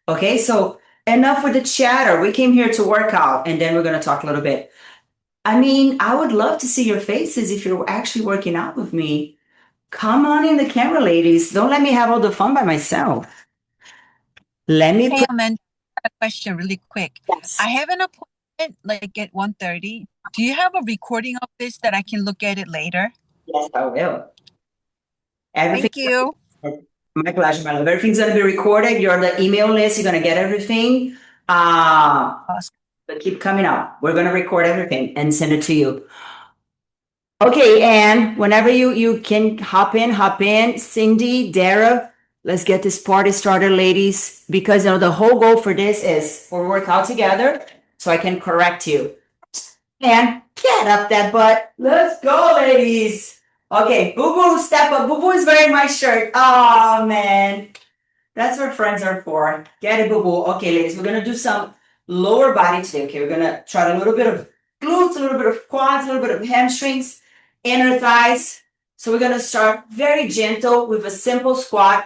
Okay, so enough with the chatter. We came here to work out and then we're going to talk a little bit. I mean, I would love to see your faces if you're actually working out with me. Come on in the camera, ladies. Don't let me have all the fun by myself. Let me Hey, put, Amanda, I have a question really quick. I yes, have an appointment like at 1:30. Do you have a recording of this that I can look at it later? yes, I will. Everything, Thank you. my pleasure, my love. Everything's going to be recorded. You're on the email list. You're going to get everything. Uh, Awesome. but keep coming out. We're going to record everything and send it to you. Okay, and whenever you can hop in, hop in. Cindy, Dara, let's get this party started, ladies. Because the whole goal for this is we work out together so I can correct you. And get up that butt. Let's go, ladies. Okay, Boo Boo, step up. Boo Boo is wearing my shirt. Oh man. That's what friends are for. Get it, Boo Boo. Okay, ladies, we're gonna do some lower body today. Okay, we're gonna try a little bit of glutes, a little bit of quads, a little bit of hamstrings, inner thighs. So we're gonna start very gentle with a simple squat,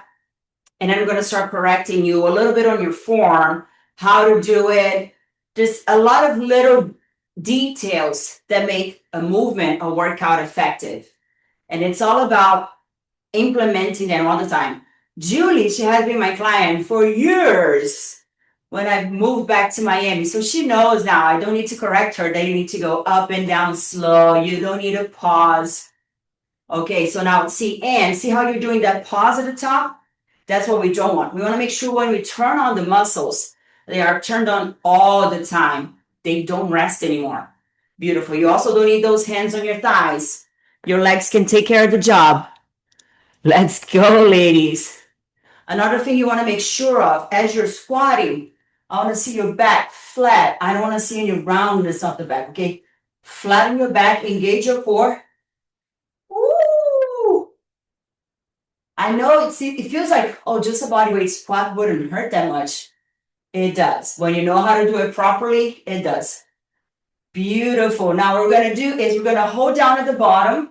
and then we're gonna start correcting you a little bit on your form, how to do it. Just a lot of little details that make a movement, a workout effective. And it's all about implementing them all the time. Julie, she has been my client for years when I moved back to Miami. So she knows now I don't need to correct her. They need to go up and down slow. You don't need to pause. Okay, so now see how you're doing that pause at the top? That's what we don't want. We want to make sure when we turn on the muscles, they are turned on all the time. They don't rest anymore. Beautiful. You also don't need those hands on your thighs. Your legs can take care of the job. Let's go, ladies. Another thing you want to make sure of as you're squatting, I want to see your back flat. I don't want to see any roundness off the back, okay? Flatten your back, engage your core. Woo! I know it feels like, oh, just a body weight squat wouldn't hurt that much. It does. When you know how to do it properly, it does. Beautiful. Now what we're going to do is we're going to hold down at the bottom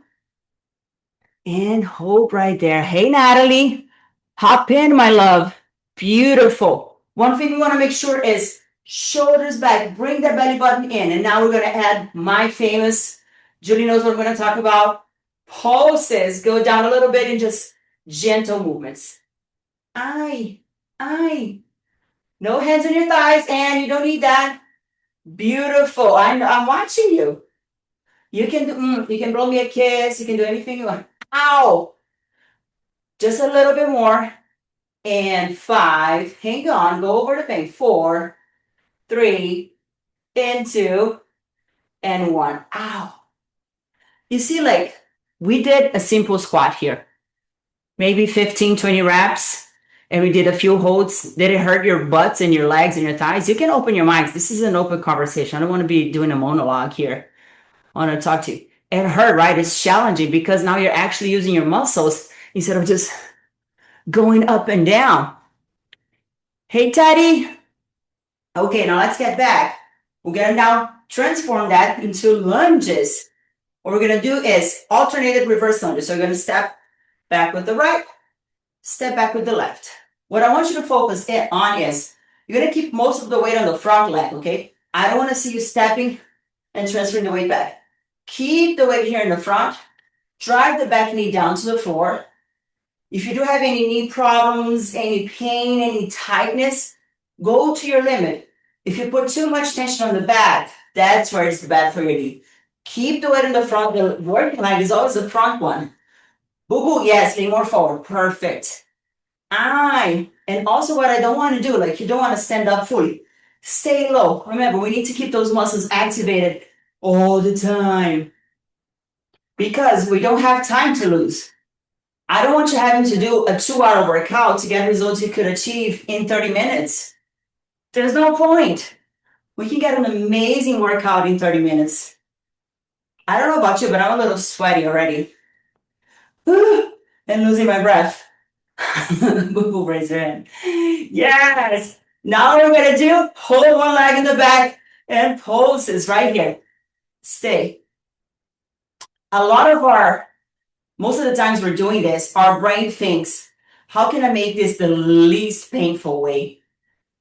and hold right there. Hey, Natalie. Hop in, my love. Beautiful. One thing we want to make sure is shoulders back. Bring that belly button in. And now we're going to add my famous, Julie knows what we're going to talk about. Pulses. Go down a little bit and just gentle movements. Aye, aye. No hands on your thighs, and you don't need that. Beautiful. I'm watching you. You can blow me a kiss. You can do anything you want. Ow. Just a little bit more. And 5, hang on, go over the pain. 4, 3, and 2, and 1. Ow. You see, like, we did a simple squat here, maybe 15, 20 reps, and we did a few holds. Did it hurt your butts and your legs and your thighs? You can open your mics. This is an open conversation. I don't want to be doing a monologue here. I want to talk to you. It hurt, right? It's challenging because now you're actually using your muscles instead of just going up and down. Hey, Teddy. Okay, now let's get back. We're gonna now transform that into lunges. What we're gonna do is alternated reverse lunges. So we're gonna step back with the right, step back with the left. What I want you to focus on is you're gonna keep most of the weight on the front leg, okay? I don't wanna see you stepping and transferring the weight back. Keep the weight here in the front. Drive the back knee down to the floor. If you do have any knee problems, any pain, any tightness, go to your limit. If you put too much tension on the back, that's where it's bad for your knee. Keep the weight in the front. The working leg is always the front one. Boo boo, yes, lean more forward. Perfect. Aye. And also what I don't want to do, like you don't want to stand up fully. Stay low. Remember, we need to keep those muscles activated all the time because we don't have time to lose. I don't want you having to do a 2-hour workout to get results you could achieve in 30 minutes. There's no point. We can get an amazing workout in 30 minutes. I don't know about you, but I'm a little sweaty already. And losing my breath. Boo boo, raise your hand. Yes. Now what we're going to do, hold one leg in the back and pulses right here. Stay. Most of the times we're doing this, our brain thinks, how can I make this the least painful way?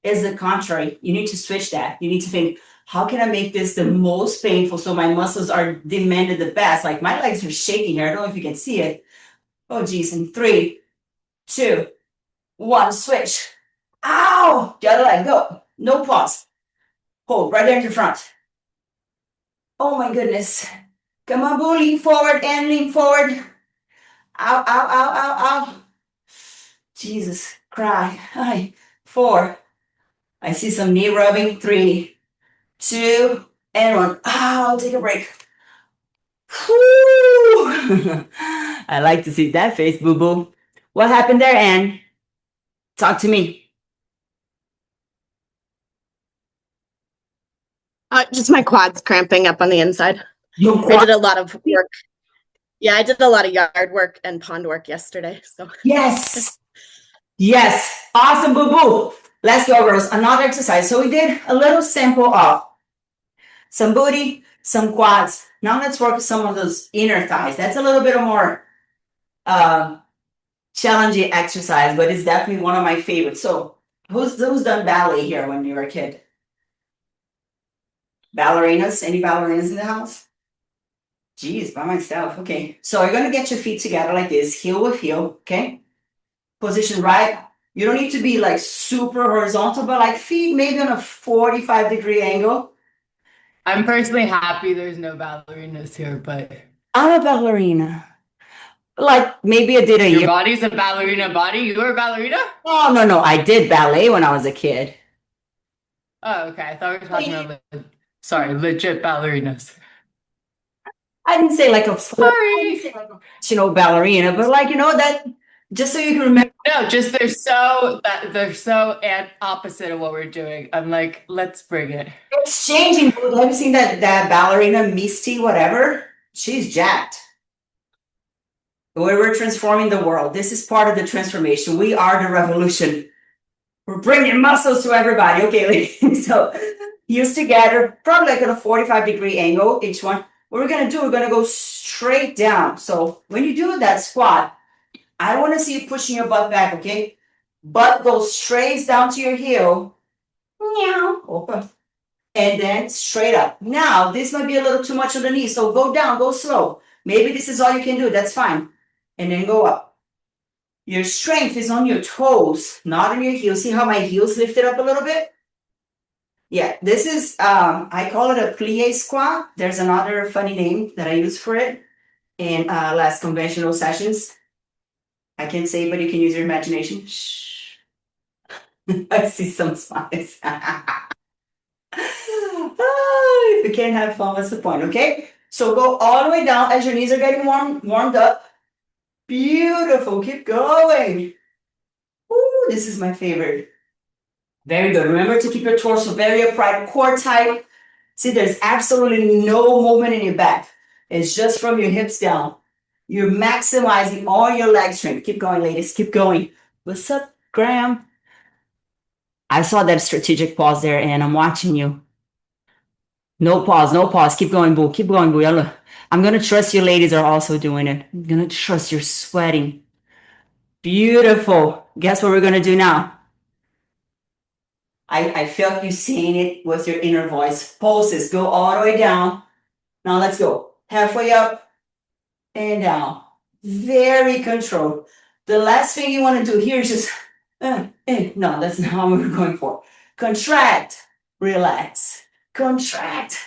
is the contrary. You need to switch that. You need to think, how can I make this the most painful so my muscles are demanded the best? Like my legs are shaking here. I don't know if you can see it. Oh, geez. In 3, 2, 1, switch. Ow! The other leg, go. No pause. Hold right there in the front. Oh my goodness. Come on, boo, lean forward and lean forward. Ow, ow, ow, ow, ow. Jesus, cry. 4. I see some knee rubbing. 3, 2, and 1. Ow, take a break. Whew. I like to see that face, boo boo. What happened there, Anne? Talk to me. Just my quads cramping up on the inside. Your I did a lot of work. Yeah, I did a lot of yard work and pond work yesterday. So Yes. Yes. Awesome, boo boo. Let's go, girls. Another exercise. So we did a little sample of some booty, some quads. Now let's work with some of those inner thighs. That's a little bit of more challenging exercise, but it's definitely one of my favorites. So who's done ballet here when you were a kid? Ballerinas? Any ballerinas in the house? Geez, by myself. Okay. So you're gonna get your feet together like this, heel with heel. Okay. Position right. You don't need to be like super horizontal, but like feet maybe on a 45-degree angle. I'm personally happy there's no ballerinas here, but I'm a ballerina. Like maybe I did a your year. body's a ballerina body. You're a ballerina? Oh no, I did ballet when I was a kid. Oh, okay. I thought we were talking about legit ballerinas. I didn't say like a Sorry. professional ballerina, but like that just so you can remember. No, just they're so opposite of what we're doing. I'm like, let's bring it. It's changing. Have you seen that ballerina Misty, whatever? She's jacked. We're transforming the world. This is part of the transformation. We are the revolution. We're bringing muscles to everybody. Okay, ladies. So heels together, probably like at a 45-degree angle, each one. What we're gonna do, we're gonna go straight down. So when you do that squat, I don't want to see you pushing your butt back, okay? Butt goes straight down to your heel. Meow. Open. And then straight up. Now, this might be a little too much on the knee, so go down, go slow. Maybe this is all you can do, that's fine. And then go up. Your strength is on your toes, not on your heels. See how my heels lifted up a little bit? Yeah, this is, I call it a plie squat. There's another funny name that I use for it in less conventional sessions. I can't say, but you can use your imagination. Shh. I see some smiles. If you can't have fun, what's the point, okay? So go all the way down as your knees are getting warmed up. Beautiful, keep going. Ooh, this is my favorite. Very good. Remember to keep your torso very upright, core tight. See, there's absolutely no movement in your back. It's just from your hips down. You're maximizing all your leg strength. Keep going, ladies. Keep going. What's up, Graham? I saw that strategic pause there, and I'm watching you. No pause, no pause. Keep going, boo. Keep going, boo. Yalla. I'm going to trust you ladies are also doing it. I'm going to trust you're sweating. Beautiful. Guess what we're going to do now? I felt you saying it with your inner voice. Pulses. Go all the way down. Now let's go. Halfway up and down. Very controlled. The last thing you want to do here is just, no, that's not what we're going for. Contract. Relax. Contract.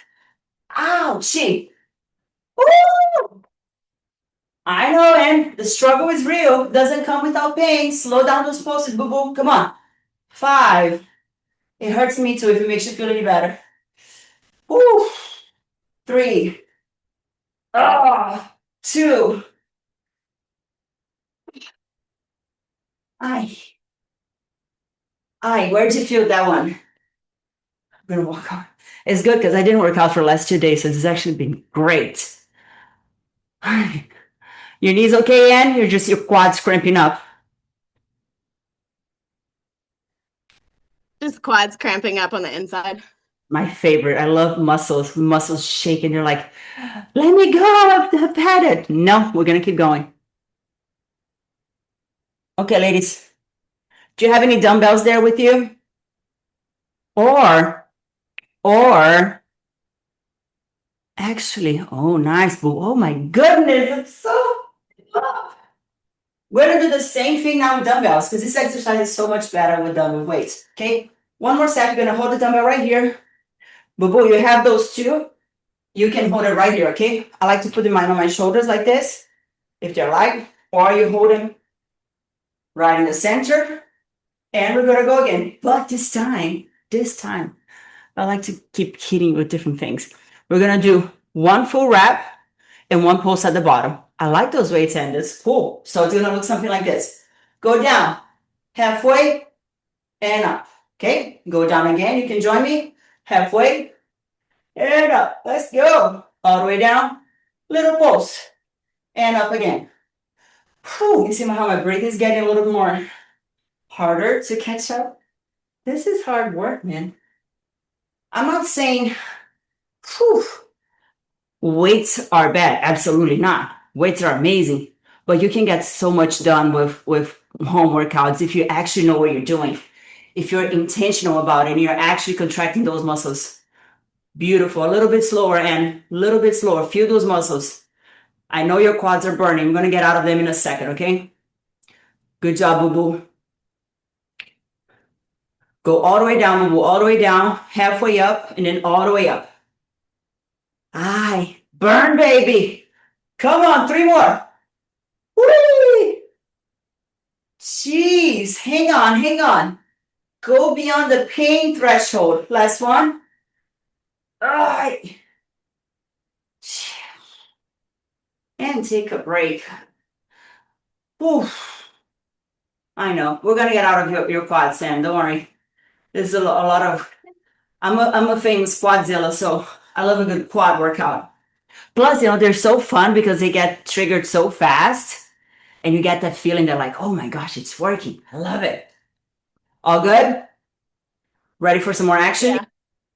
Ouchie. Woo! I know, and the struggle is real. Doesn't come without pain. Slow down those pulses, boo boo. Come on. 5. It hurts me too if it makes you feel any better. Woo. 3. 2. Where'd you feel that one? I'm gonna walk on. It's good because I didn't work out for the last 2 days, so this has actually been great. Your knees okay, Ann? You're just your quads cramping up. just quads cramping up on the inside. My favorite. I love muscles shaking. They're like, let me go. I've had it. No, we're gonna keep going. Okay, ladies. Do you have any dumbbells there with you? Or actually, oh, nice, boo. Oh my goodness, it's so tough. We're gonna do the same thing now with dumbbells because this exercise is so much better with dumbbell weights. Okay, one more step. You're gonna hold the dumbbell right here. Boo boo, you have those two. You can hold it right here, okay? I like to put them on my shoulders like this, if they're light, or you hold them right in the center. And we're gonna go again. But this time, I like to keep hitting with different things. We're gonna do one full rep and one pulse at the bottom. I like those weights, and it's cool. So it's gonna look something like this. Go down, halfway, and up. Okay, go down again. You can join me. Halfway, and up. Let's go. All the way down, little pulse, and up again. Whew, you see how my breathing is getting a little more harder to catch up? This is hard work, man. I'm not saying, whew, weights are bad. Absolutely not. Weights are amazing, but you can get so much done with home workouts if you actually know what you're doing. If you're intentional about it and you're actually contracting those muscles. Beautiful. A little bit slower and a little bit slower. Feel those muscles. I know your quads are burning. I'm going to get out of them in a second, okay? Good job, boo-boo. Go all the way down, boo-boo, all the way down, halfway up, and then all the way up. Aye, burn, baby. Come on, 3 more. Whee! Jeez, hang on. Go beyond the pain threshold. Last one. All right. And take a break. Oof. I know. We're gonna get out of your quad, Sam. Don't worry. There's a lot of. I'm a famous quadzilla, so I love a good quad workout. Plus, they're so fun because they get triggered so fast, and you get that feeling that like, oh my gosh, it's working. I love it. All good? Ready for some more action? Yeah.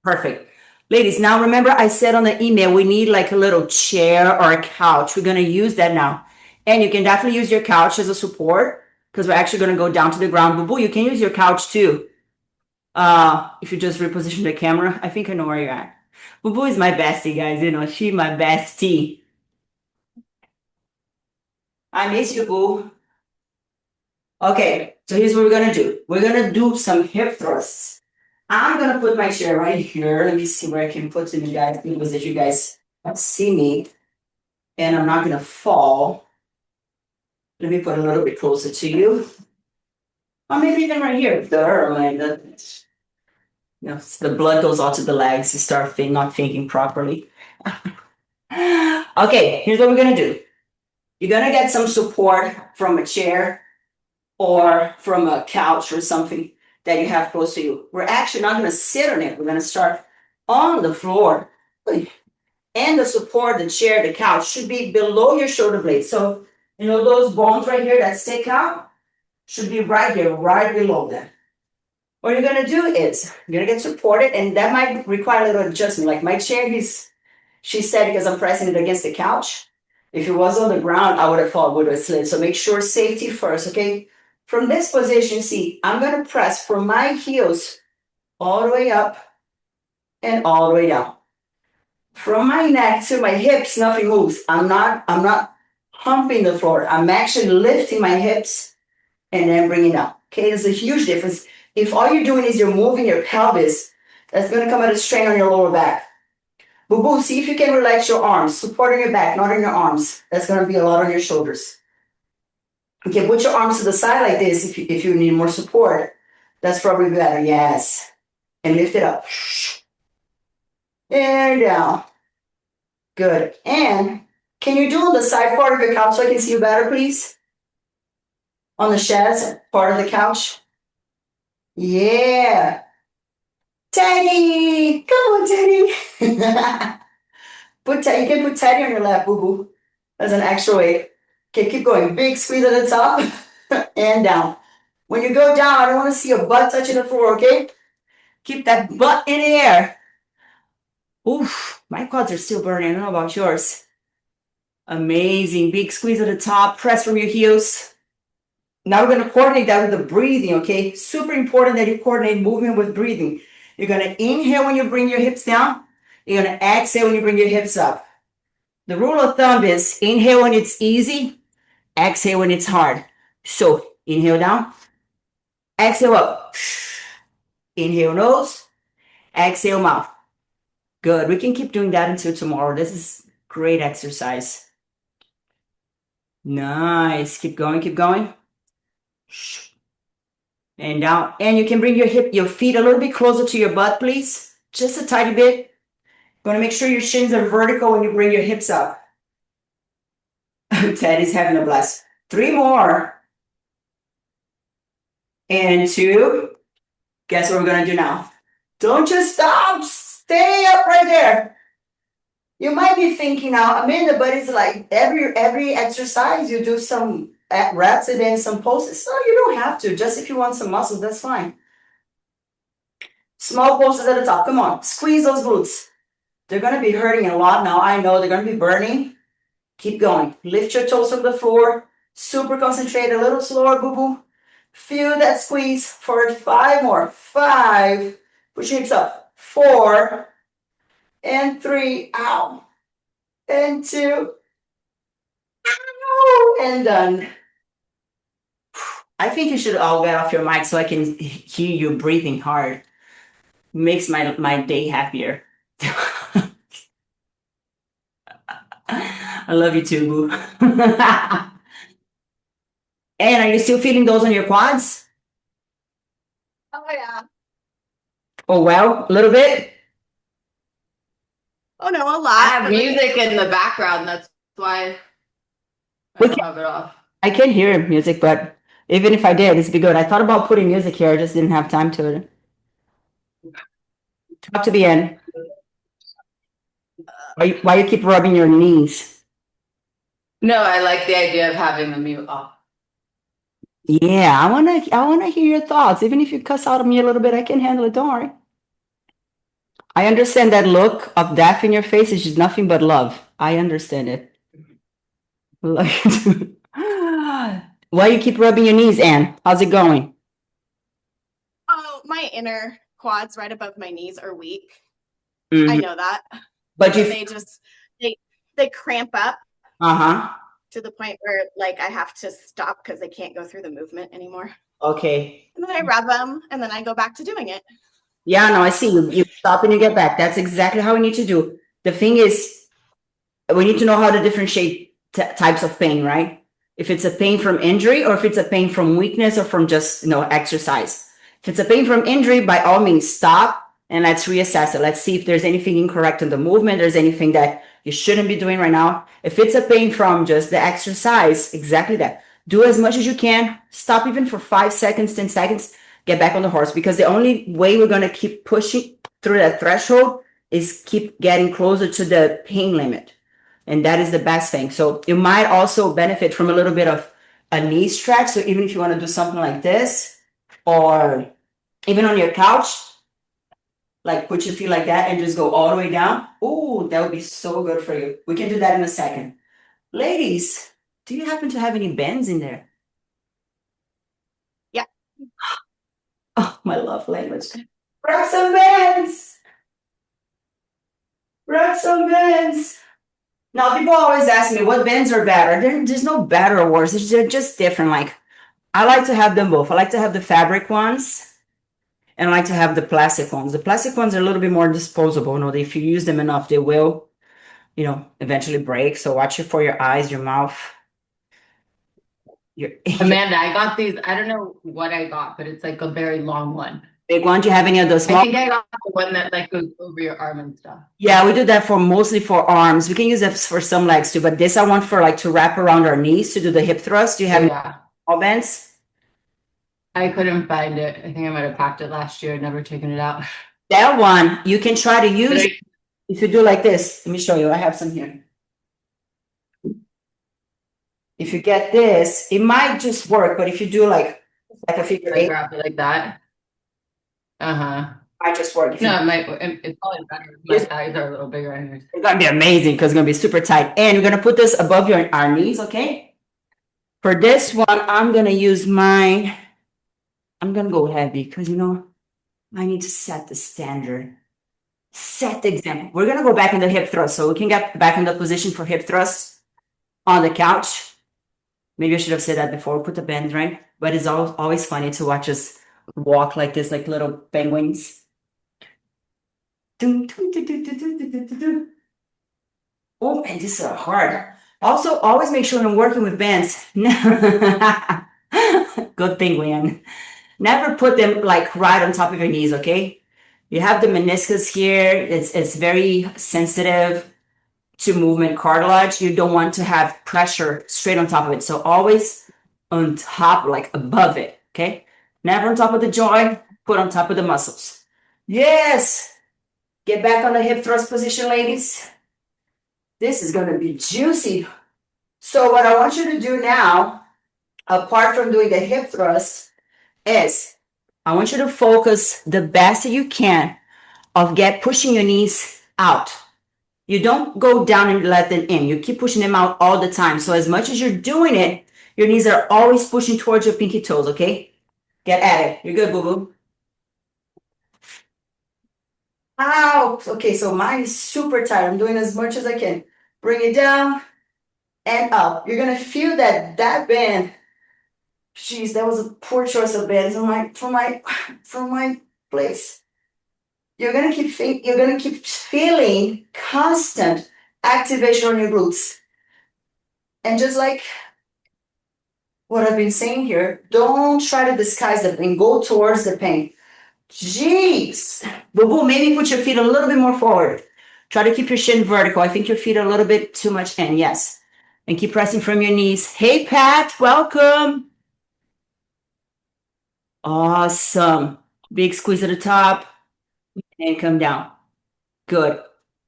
Perfect. Ladies, now remember I said on the email we need like a little chair or a couch. We're going to use that now. And you can definitely use your couch as a support because we're actually going to go down to the ground. Boo-boo, you can use your couch too. If you just reposition the camera, I think I know where you're at. Boo-boo is my bestie, guys. She's my bestie. I miss you, boo. Okay, so here's what we're going to do. We're going to do some hip thrusts. I'm going to put my chair right here. Let me see where I can put it, you guys, because if you guys see me and I'm not going to fall, let me put a little bit closer to you. Or maybe even right here. The blood goes out to the legs. You start not thinking properly. Okay, here's what we're going to do. You're going to get some support from a chair or from a couch or something that you have close to you. We're actually not going to sit on it. We're going to start on the floor. And the support, the chair, the couch should be below your shoulder blades. So, those bones right here that stick out should be right here, right below them. What you're going to do is you're going to get supported, and that might require a little adjustment. Like my chair, she said, because I'm pressing it against the couch. If it was on the ground, I would have fallen, would have slid. So make sure safety first, okay? From this position, see, I'm going to press from my heels all the way up and all the way down. From my neck to my hips, nothing moves. I'm not humping the floor. I'm actually lifting my hips and then bringing it up. Okay, there's a huge difference. If all you're doing is you're moving your pelvis, that's going to come at a strain on your lower back. Boo-boo, see if you can relax your arms, supporting your back, not on your arms. That's going to be a lot on your shoulders. Okay, put your arms to the side like this if you need more support. That's probably better, yes. And lift it up. And down. Good. And can you do on the side part of your couch so I can see you better, please? On the chaise part of the couch. Yeah. Teddy! Come on, Teddy! You can put Teddy on your lap, boo-boo. As an extra weight. Okay, keep going. Big squeeze at the top and down. When you go down, I don't want to see your butt touching the floor, okay? Keep that butt in the air. Oof, my quads are still burning. I don't know about yours. Amazing. Big squeeze at the top. Press from your heels. Now we're going to coordinate that with the breathing, okay? Super important that you coordinate movement with breathing. You're gonna inhale when you bring your hips down. You're gonna exhale when you bring your hips up. The rule of thumb is inhale when it's easy, exhale when it's hard. So inhale down, exhale up. Inhale nose, exhale mouth. Good. We can keep doing that until tomorrow. This is great exercise. Nice. Keep going, keep going. And down. And you can bring your feet a little bit closer to your butt, please. Just a tiny bit. Going to make sure your shins are vertical when you bring your hips up. Ted is having a blast. 3 more. And 2. Guess what we're going to do now? Don't just stop. Stay up right there. You might be thinking now, Amanda, but it's like every exercise you do some reps and then some pulses. No, you don't have to. Just if you want some muscles, that's fine. Small pulses at the top. Come on. Squeeze those glutes. They're going to be hurting a lot now. I know they're going to be burning. Keep going. Lift your toes from the floor. Super concentrate. A little slower, boo-boo. Feel that squeeze for 5 more. 5. Push your hips up. 4. And 3. Ow. And 2. Ow. And done. I think you should all get off your mic so I can hear you breathing hard. Makes my day happier. I love you too, boo. And are you still feeling those on your quads? Oh yeah. Oh, well, a little bit? Oh no, a lot. I have but like- music in the background. That's why I We don't can- have it off. I can hear music, but even if I did, this would be good. I thought about putting music here. I just didn't have time to it. Talk to the end. Why you keep rubbing your knees? No, I like the idea of having the mute off. Yeah, I wanna hear your thoughts. Even if you cuss out of me a little bit, I can handle it. Don't worry. I understand that look of death in your face is just nothing but love. I understand it. Why you keep rubbing your knees, Anne? How's it going? Oh, my inner quads right above my knees are weak. Mhm. I know that. But you, They just they cramp up uh-huh. to the point where like I have to stop because I can't go through the movement anymore. Okay. And then I rub them and then I go back to doing it. Yeah, no, I see you. You stop and you get back. That's exactly how we need to do. The thing is, we need to know how to differentiate types of pain, right? If it's a pain from injury or if it's a pain from weakness or from just, exercise. If it's a pain from injury, by all means, stop and let's reassess it. Let's see if there's anything incorrect in the movement. There's anything that you shouldn't be doing right now. If it's a pain from just the exercise, exactly that. Do as much as you can. Stop even for 5 seconds, 10 seconds. Get back on the horse, because the only way we're going to keep pushing through that threshold is keep getting closer to the pain limit. And that is the best thing. So you might also benefit from a little bit of a knee stretch. So even if you want to do something like this, or even on your couch, like put your feet like that and just go all the way down. Oh, that would be so good for you. We can do that in a second. Ladies, do you happen to have any bends in there? Yeah. Oh, my love language. Grab some bends. Grab some bends. Now, people always ask me what bends are better. There's no better or worse. They're just different. Like, I like to have them both. I like to have the fabric ones, and I like to have the plastic ones. The plastic ones are a little bit more disposable. If you use them enough, they will, eventually break. So watch it for your eyes, your mouth. Your Amanda, I got these. I don't know what I got, but it's like a very long one. big one. Do you have any of those I small? think I got the one that like goes over your arm and stuff. Yeah, we do that mostly for arms. We can use it for some legs too, but this I want for like to wrap around our knees to do the hip thrust. Do you have any small bands? I couldn't find it. I think I might have packed it last year, never taken it out. That one you can try to use But if you do like this. Let me show you. I have some here. If you get this, it might just work, but if you do like a figure I eight, it grab it like that. Uh-huh. might just work. If you No, it's probably better. My thighs are a little bigger anyways. It's gonna be amazing because it's gonna be super tight. And we're gonna put this above our knees, okay? For this one, I'm gonna use I'm gonna go heavy because I need to set the standard. Set the example. We're gonna go back in the hip thrust, so we can get back in the position for hip thrust on the couch. Maybe I should have said that before. Put the band right, but it's always funny to watch us walk like this, like little penguins. Dum, dum, dum, dum, dum, dum, dum, dum, dum. Oh, and this is hard. Also, always make sure when working with bands. Good thing, Leanne. Never put them like right on top of your knees, okay? You have the meniscus here. It's very sensitive to movement cartilage. You don't want to have pressure straight on top of it. So always on top, like above it, okay? Never on top of the joint, put on top of the muscles. Yes! Get back on the hip thrust position, ladies. This is gonna be juicy. So what I want you to do now, apart from doing the hip thrust, is I want you to focus the best that you can of pushing your knees out. You don't go down and let them in. You keep pushing them out all the time. So as much as you're doing it, your knees are always pushing towards your pinky toes, okay? Get at it. You're good, boo-boo. Ow! Okay, so mine is super tight. I'm doing as much as I can. Bring it down and up. You're gonna feel that band. Jeez, that was a poor choice of bands from my place. You're gonna keep feeling constant activation on your glutes. And just like what I've been saying here, don't try to disguise the pain. Go towards the pain. Jeez. Boo-boo, maybe put your feet a little bit more forward. Try to keep your shin vertical. I think your feet are a little bit too much in. Yes. And keep pressing from your knees. Hey, Pat, welcome. Awesome. Big squeeze at the top and come down. Good.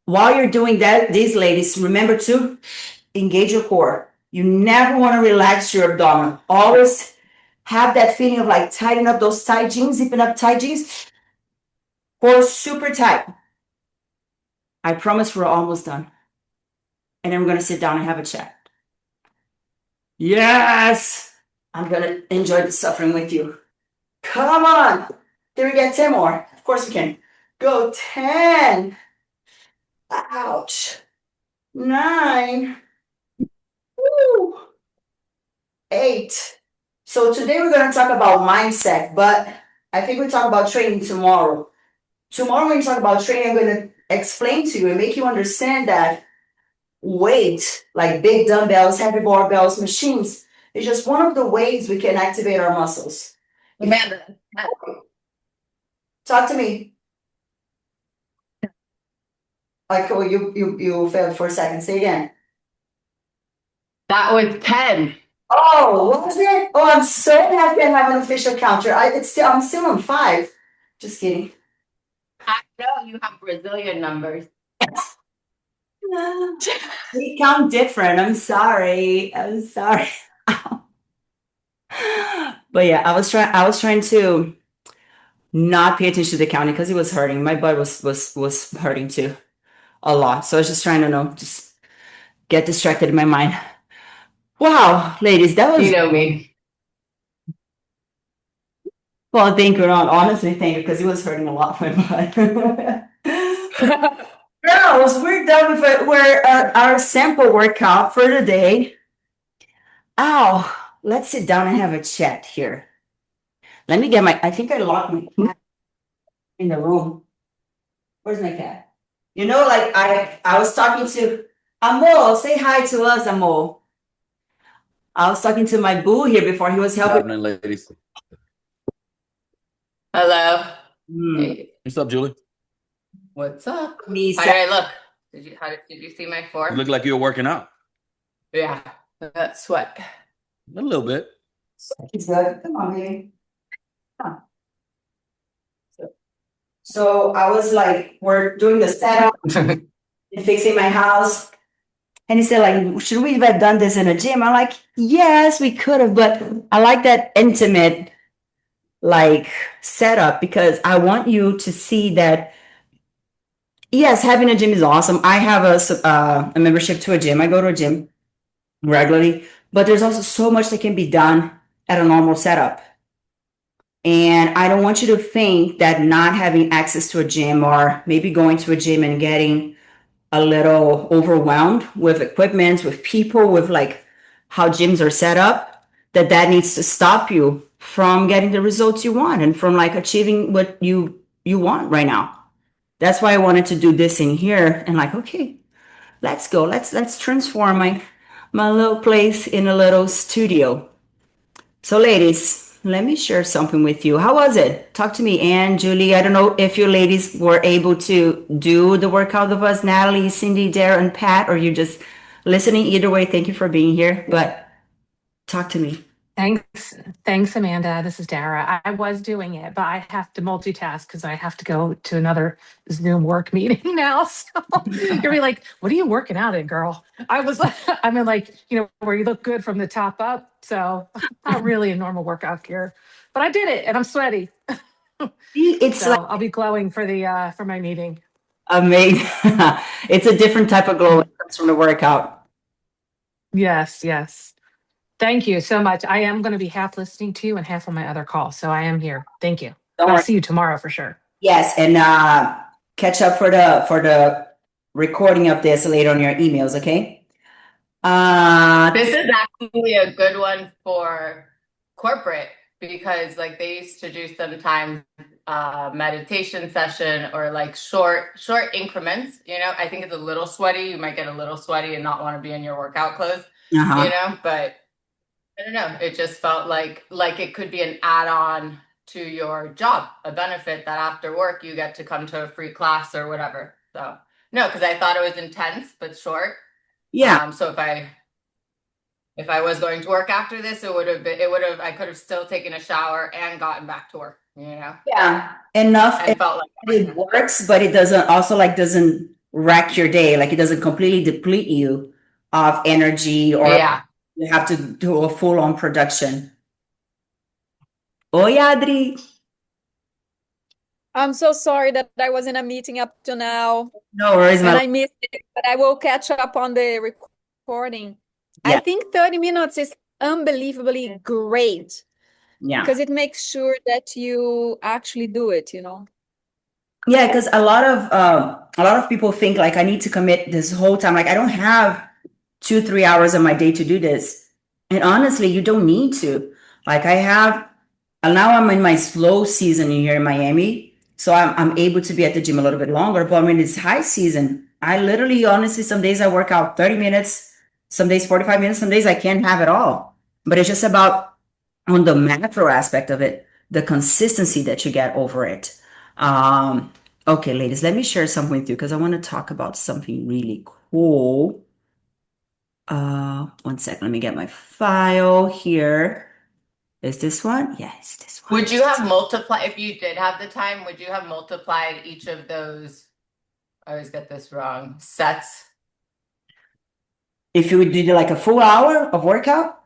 While you're doing that, these ladies, remember to engage your core. You never want to relax your abdomen. Always have that feeling of like tightening up those tight jeans, zipping up tight jeans. Core super tight. I promise we're almost done. And then we're going to sit down and have a chat. Yes! I'm going to enjoy the suffering with you. Come on! Can we get 10 more? Of course we can. Go 10. Ouch. 9. Woo. 8. So today we're going to talk about mindset, but I think we'll talk about training tomorrow. Tomorrow when we talk about training, I'm going to explain to you and make you understand that weight, like big dumbbells, heavy barbells, machines, is just one of the ways we can activate our muscles. Amanda, Talk to me. Like, oh, you failed for a second. Say again. that was 10. Oh, what was it? Oh, I'm so happy I have an official counter. I'm still on 5. Just kidding. I know you have Brazilian numbers. We count different. I'm sorry. But yeah, I was trying to not pay attention to the counting because it was hurting. My butt was hurting too a lot. So I was just trying to just get distracted in my mind. Wow, ladies, that was You know me. well, thank you, Ron. Honestly, thank you, because it was hurting a lot my butt. Girls, we're done with our sample workout for today. Ow, let's sit down and have a chat here. Let me get I think I locked my cat in the room. Where's my cat? You know, like I was talking to Amo. Say hi to us, Amo. I was talking to my boo here before he was helping. Happening, ladies. Hello. Hey, What's up, Julie? What's up? me, How did I look? Did you see my You form? look like you were working out. Yeah, that sweat. A little bit. he's good. Come on, baby. Come on. So I was like, we're doing the setup and fixing my house. And he said, like, should we have done this in a gym? I'm like, yes, we could have, but I like that intimate like setup because I want you to see that yes, having a gym is awesome. I have a membership to a gym. I go to a gym regularly, but there's also so much that can be done at a normal setup. And I don't want you to think that not having access to a gym or maybe going to a gym and getting a little overwhelmed with equipment, with people, with like how gyms are set up, that needs to stop you from getting the results you want and from like achieving what you want right now. That's why I wanted to do this in here and like, okay, let's go. Let's transform my little place in a little studio. So ladies, let me share something with you. How was it? Talk to me, Anne, Julie. I don't know if you ladies were able to do the workout with us, Natalie, Cindy, Dare, and Pat, or you're just listening. Either way, thank you for being here. But talk to me. Thanks, Amanda. This is Dara. I was doing it, but I have to multitask because I have to go to another Zoom work meeting now. So you're be like, "What are you working out in, girl?" I mean, like, where you look good from the top up. So not really a normal workout gear, but I did it, and I'm sweaty. It's So like I'll be glowing for my meeting. amazing. It's a different type of glow that comes from the workout. Yes. Thank you so much. I am going to be half listening to you and half on my other call. So I am here. Thank you. Don't I'll worry. see you tomorrow for sure. Yes, and catch up for the recording of this later on your emails, okay? This is actually a good one for corporate because like they used to do sometimes meditation session or like short increments. I think it's a little sweaty. You might get a little sweaty and not want to be in your workout clothes. But I don't know. It just felt like it could be an add-on to your job, a benefit that after work you get to come to a free class or whatever. So no, because I thought it was intense but short. Yeah. So if I was going to work after this, I could have still taken a shower and gotten back to work. Yeah, enough. And felt like It works, but it doesn't wreck your day. Like it doesn't completely deplete you of energy or you have to do a full-on production. Oi, Adri. I'm so sorry that I was in a meeting up to now No worries, and I missed it, but I will catch up on the recording. Yeah. I think 30 minutes is unbelievably great Yeah. because it makes sure that you actually do it, Yeah, because a lot of people think like I need to commit this whole time. Like I don't have 2-3 hours of my day to do this. And honestly, you don't need to. Like now I'm in my slow season here in Miami. So I'm able to be at the gym a little bit longer. But when it's high season, I literally, honestly, some days I work out 30 minutes, some days 45 minutes, some days I can't have it all. But it's just about on the macro aspect of it, the consistency that you get over it. Okay, ladies, let me share something with you because I want to talk about something really cool. 1 second, let me get my file here. Is this one? Yes, this one. Would you have multiplied, if you did have the time, would you have multiplied each of those, I always get this wrong, sets? If you would do like a full hour of workout?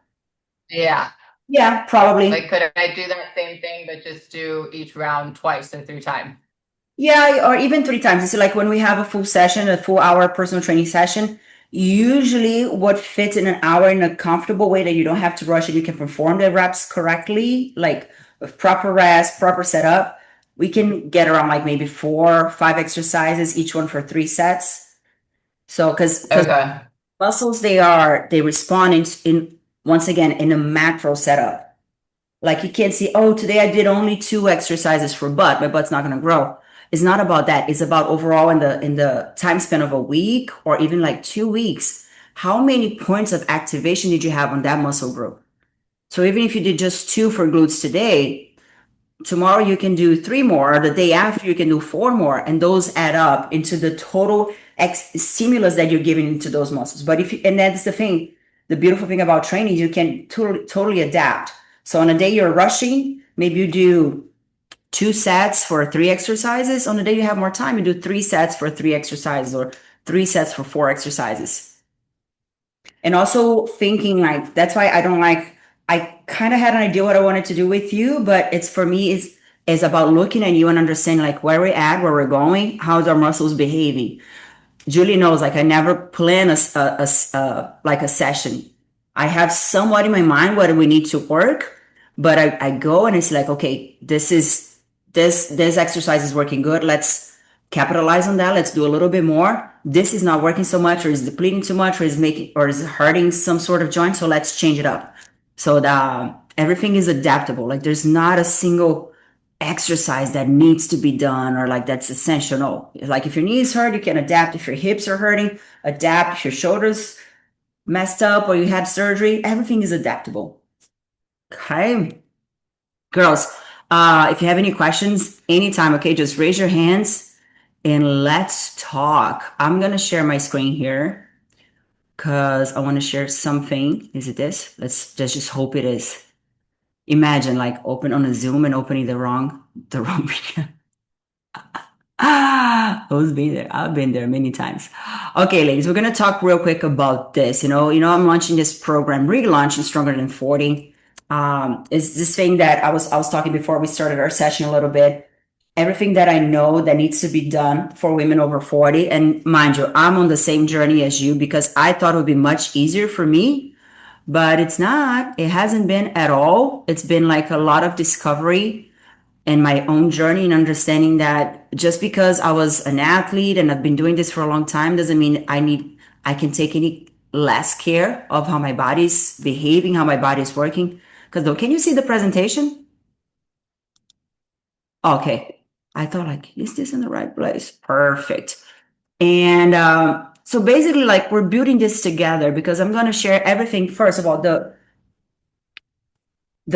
Yeah. Yeah, probably. Like, could I do that same thing, but just do each round twice or 3 times? Yeah, or even 3 times. It's like when we have a full session, a full hour personal training session, usually what fits in an hour in a comfortable way that you don't have to rush and you can perform the reps correctly, like with proper rest, proper setup, we can get around like maybe 4 or 5 exercises, each one for 3 sets. So, because muscles, they respond in once again in a macro setup. Like you can't see, oh, today I did only 2 exercises for butt. My butt's not going to grow. It's not about that. It's about overall in the time span of a week or even like 2 weeks. How many points of activation did you have on that muscle group? So even if you did just 2 for glutes today, tomorrow you can do 3 more, or the day after you can do 4 more, and those add up into the total stimulus that you're giving into those muscles. But and that's the thing, the beautiful thing about training, you can totally adapt. So on a day you're rushing, maybe you do 2 sets for 3 exercises. On the day you have more time, you do 3 sets for 3 exercises or 3 sets for 4 exercises. And also thinking like, that's why I kind of had an idea what I wanted to do with you, but it's for me is about looking at you and understanding like where we're at, where we're going, how's our muscles behaving. Julie knows like I never plan a session. I have somewhat in my mind what we need to work, But I go and it's like, okay, this exercise is working good. Let's capitalize on that. Let's do a little bit more. This is not working so much, or is depleting too much, or is hurting some sort of joint. So let's change it up. So everything is adaptable. Like there's not a single exercise that needs to be done or like that's essential. No, like if your knees hurt, you can adapt. If your hips are hurting, adapt. If your shoulders messed up or you had surgery, everything is adaptable. Okay, girls, if you have any questions anytime, okay, just raise your hands and let's talk. I'm gonna share my screen here because I want to share something. Is it this? Let's just hope it is. Imagine like open on a Zoom and opening the wrong video. Who's been there? I've been there many times. Okay, ladies, we're gonna talk real quick about this. I'm launching this program, relaunching Stronger Than 40. It's this thing that I was talking before we started our session a little bit. Everything that I know that needs to be done for women over 40. And mind you, I'm on the same journey as you because I thought it would be much easier for me, but it's not. It hasn't been at all. It's been like a lot of discovery and my own journey and understanding that just because I was an athlete and I've been doing this for a long time doesn't mean I can take any less care of how my body's behaving, how my body's working. Because can you see the presentation? Okay. I thought like, is this in the right place? Perfect. And so basically like we're building this together because I'm going to share everything. First of all, the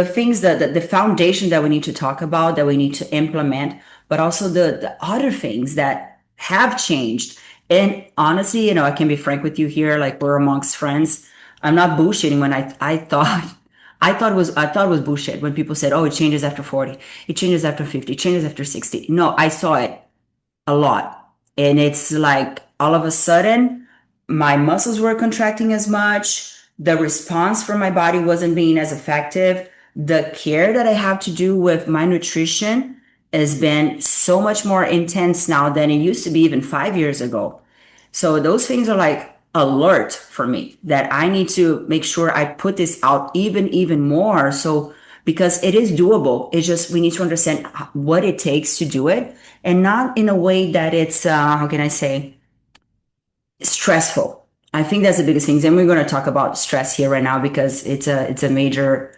things that the foundation that we need to talk about, that we need to implement, but also the other things that have changed. And honestly, I can be frank with you here, like we're amongst friends. I'm not bullshitting when I thought it was bullshit when people said, oh, it changes after 40, it changes after 50, it changes after 60. No, I saw it a lot. And it's like all of a sudden my muscles were contracting as much. The response from my body wasn't being as effective. The care that I have to do with my nutrition has been so much more intense now than it used to be even 5 years ago. So those things are like alert for me that I need to make sure I put this out even more. So because it is doable, it's just we need to understand what it takes to do it, and not in a way that it's how can I say, stressful. I think that's the biggest thing. And we're going to talk about stress here right now because it's a major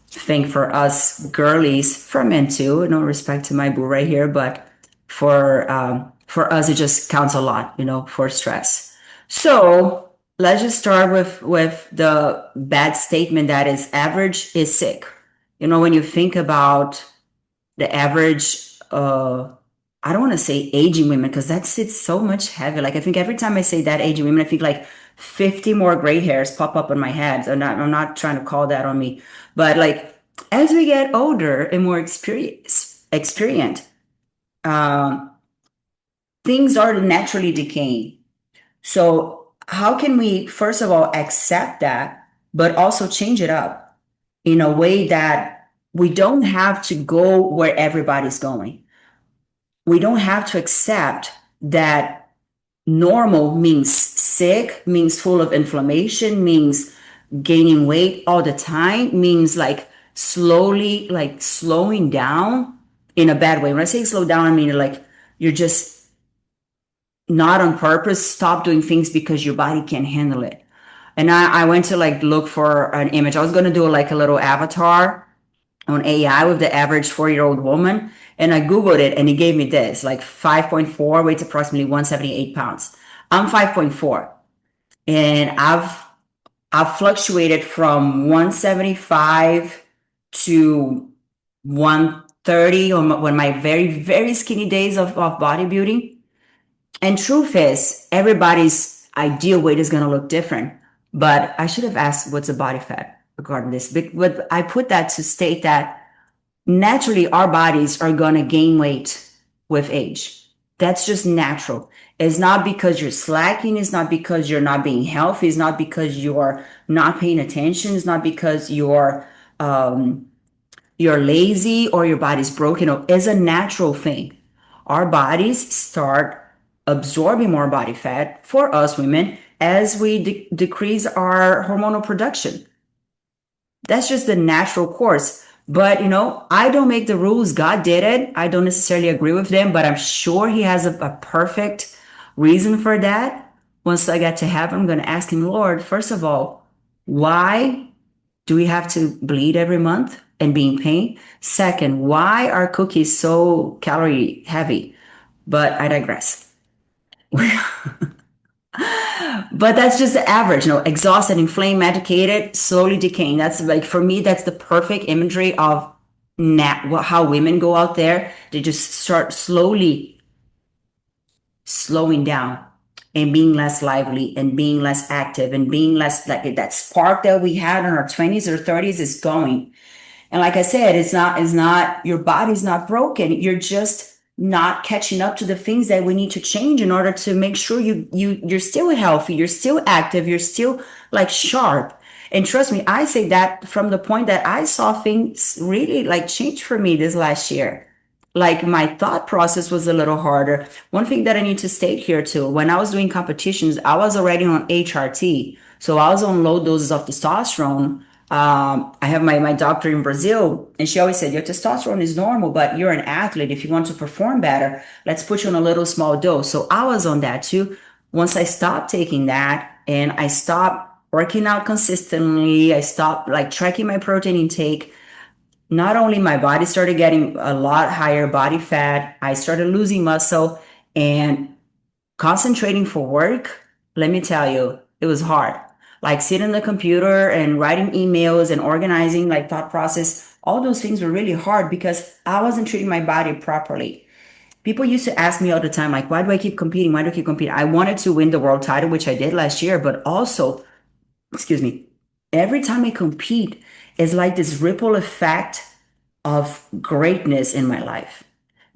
thing for us girlies, for men too. No respect to my boo right here, but for us it just counts a lot, for stress. So let's just start with the bad statement that is average is sick. When you think about the average, I don't want to say aging women because that sits so much heavy. Like I think every time I say that aging women, I think like 50 more gray hairs pop up on my head. I'm not trying to call that on me, but like as we get older and more experienced, things are naturally decaying. So how can we, first of all, accept that, but also change it up in a way that we don't have to go where everybody's going. We don't have to accept that normal means sick, means full of inflammation, means gaining weight all the time, means like slowly, like slowing down in a bad way. When I say slow down, I mean like you're just not on purpose, stop doing things because your body can't handle it. And I went to like look for an image. I was going to do like a little avatar on AI with the average 40-year-old woman. And I Googled it and it gave me this, like 5.4, weighs approximately 178 pounds. I'm 5.4 and I've fluctuated from 175 to 130 on my very, very skinny days of bodybuilding. And truth is, everybody's ideal weight is going to look different. But I should have asked what's the body fat regarding this. But I put that to state that naturally our bodies are going to gain weight with age. That's just natural. It's not because you're slacking. It's not because you're not being healthy. It's not because you're not paying attention. It's not because you're lazy or your body's broken. It's a natural thing. Our bodies start absorbing more body fat for us women as we decrease our hormonal production. That's just the natural course. But I don't make the rules. God did it. I don't necessarily agree with them, but I'm sure He has a perfect reason for that. Once I get to heaven, I'm going to ask Him, Lord, first of all, why do we have to bleed every month and be in pain? Second, why are cookies so calorie heavy? But I digress. But that's just the average, exhausted, inflamed, medicated, slowly decaying. That's like, for me, that's the perfect imagery of how women go out there. They just start slowly slowing down and being less lively and being less active and being less, like, that spark that we had in our 20s or 30s is going. And like I said, it's not your body's not broken. You're just not catching up to the things that we need to change in order to make sure you're still healthy, you're still active, you're still like sharp. And trust me, I say that from the point that I saw things really like change for me this last year. Like, my thought process was a little harder. One thing that I need to state here too, when I was doing competitions, I was already on HRT. So I was on low doses of testosterone. I have my doctor in Brazil, and she always said, your testosterone is normal, but you're an athlete. If you want to perform better, let's put you on a little small dose. So I was on that too. Once I stopped taking that and I stopped working out consistently, I stopped like tracking my protein intake, not only my body started getting a lot higher body fat, I started losing muscle and concentrating for work. Let me tell you, it was hard. Like, sitting on the computer and writing emails and organizing like thought process, all those things were really hard because I wasn't treating my body properly. People used to ask me all the time, like, why do I keep competing? Why do I keep competing? I wanted to win the world title, which I did last year, but also, excuse me, every time I compete, it's like this ripple effect of greatness in my life,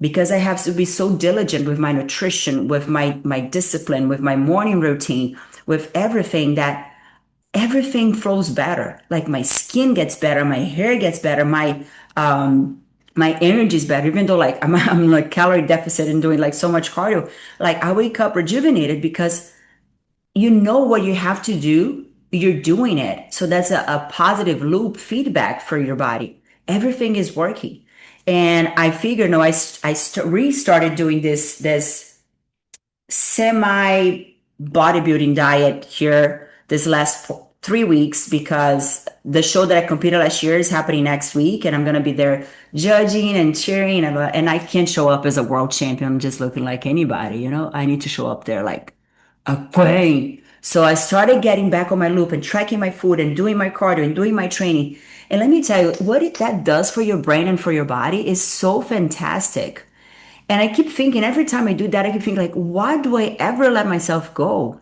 because I have to be so diligent with my nutrition, with my discipline, with my morning routine, with everything, that everything flows better. Like, my skin gets better, my hair gets better, my energy is better, even though like I'm like calorie deficit and doing like so much cardio. Like, I wake up rejuvenated because you know what you have to do, you're doing it. So that's a positive loop feedback for your body. Everything is working. And I figured, no, I restarted doing this semi bodybuilding diet here this last 3 weeks, because the show that I competed last year is happening next week, and I'm going to be there judging and cheering. And I can't show up as a world champion just looking like anybody. I need to show up there like a queen. So I started getting back on my loop and tracking my food and doing my cardio and doing my training. And let me tell you, that does for your brain and for your body is so fantastic. And I keep thinking, every time I do that, I keep thinking, like, why do I ever let myself go?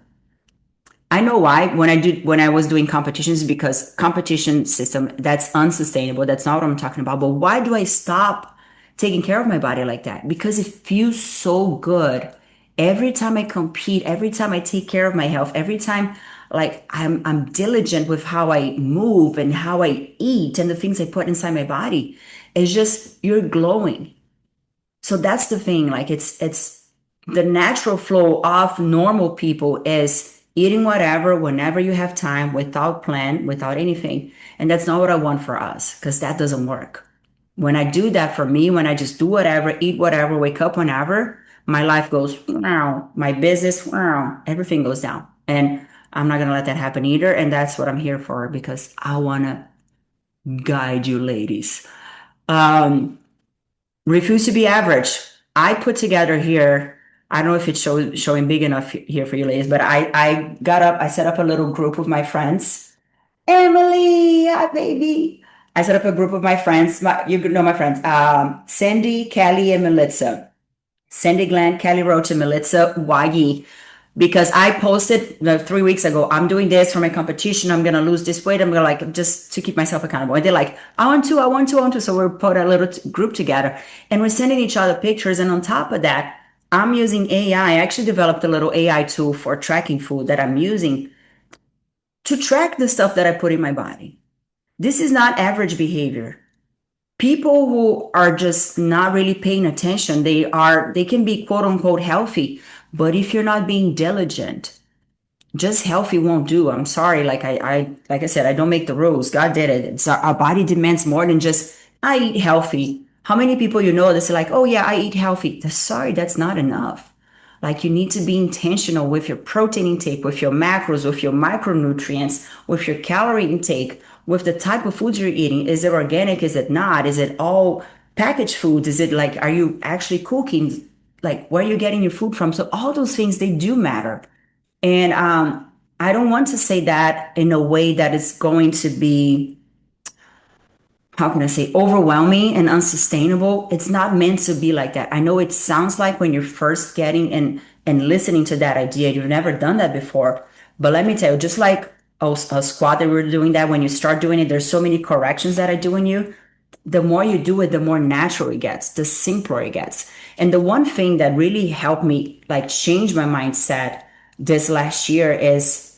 I know why. When I was doing competitions, because competition system, that's unsustainable. That's not what I'm talking about. But why do I stop taking care of my body like that? Because it feels so good. Every time I compete, every time I take care of my health, every time like I'm diligent with how I move and how I eat and the things I put inside my body, it's just, you're glowing. So that's the thing. Like, it's the natural flow of normal people is eating whatever, whenever you have time, without plan, without anything. And that's not what I want for us, because that doesn't work. When I do that for me, when I just do whatever, eat whatever, wake up whenever, my life goes, wow, my business, wow, everything goes down. And I'm not going to let that happen either. And that's what I'm here for, because I want to guide you ladies. Refuse to be average. I put together here, I don't know if it's showing big enough here for you ladies, but I set up a little group with my friends. Emily, hi baby. I set up a group of my friends. You know my friends, Sandy, Kelly, and Melissa. Sandy, Glenn, Kelly Roach, and Melissa Wagi. Because I posted 3 weeks ago, I'm doing this for my competition. I'm going to lose this weight. I'm going to like, just to keep myself accountable. And they're like, I want to. So we put a little group together and we're sending each other pictures. And on top of that, I'm using AI. I actually developed a little AI tool for tracking food that I'm using to track the stuff that I put in my body. This is not average behavior. People who are just not really paying attention, they can be quote unquote healthy. But if you're not being diligent, just healthy won't do. I'm sorry. Like I said, I don't make the rules. God did it. Our body demands more than just I eat healthy. How many people you know that's like, oh yeah, I eat healthy? Sorry, that's not enough. Like you need to be intentional with your protein intake, with your macros, with your micronutrients, with your calorie intake, with the type of foods you're eating. Is it organic? Is it not? Is it all packaged foods? Is it like, are you actually cooking? Like, where are you getting your food from? So all those things, they do matter. And I don't want to say that in a way that is going to be, how can I say, overwhelming and unsustainable. It's not meant to be like that. I know it sounds like when you're first getting and listening to that idea, you've never done that before. But let me tell you, just like a squat that we're doing that, when you start doing it, there's so many corrections that I do in you. The more you do it, the more natural it gets, the simpler it gets. And the one thing that really helped me like change my mindset this last year is,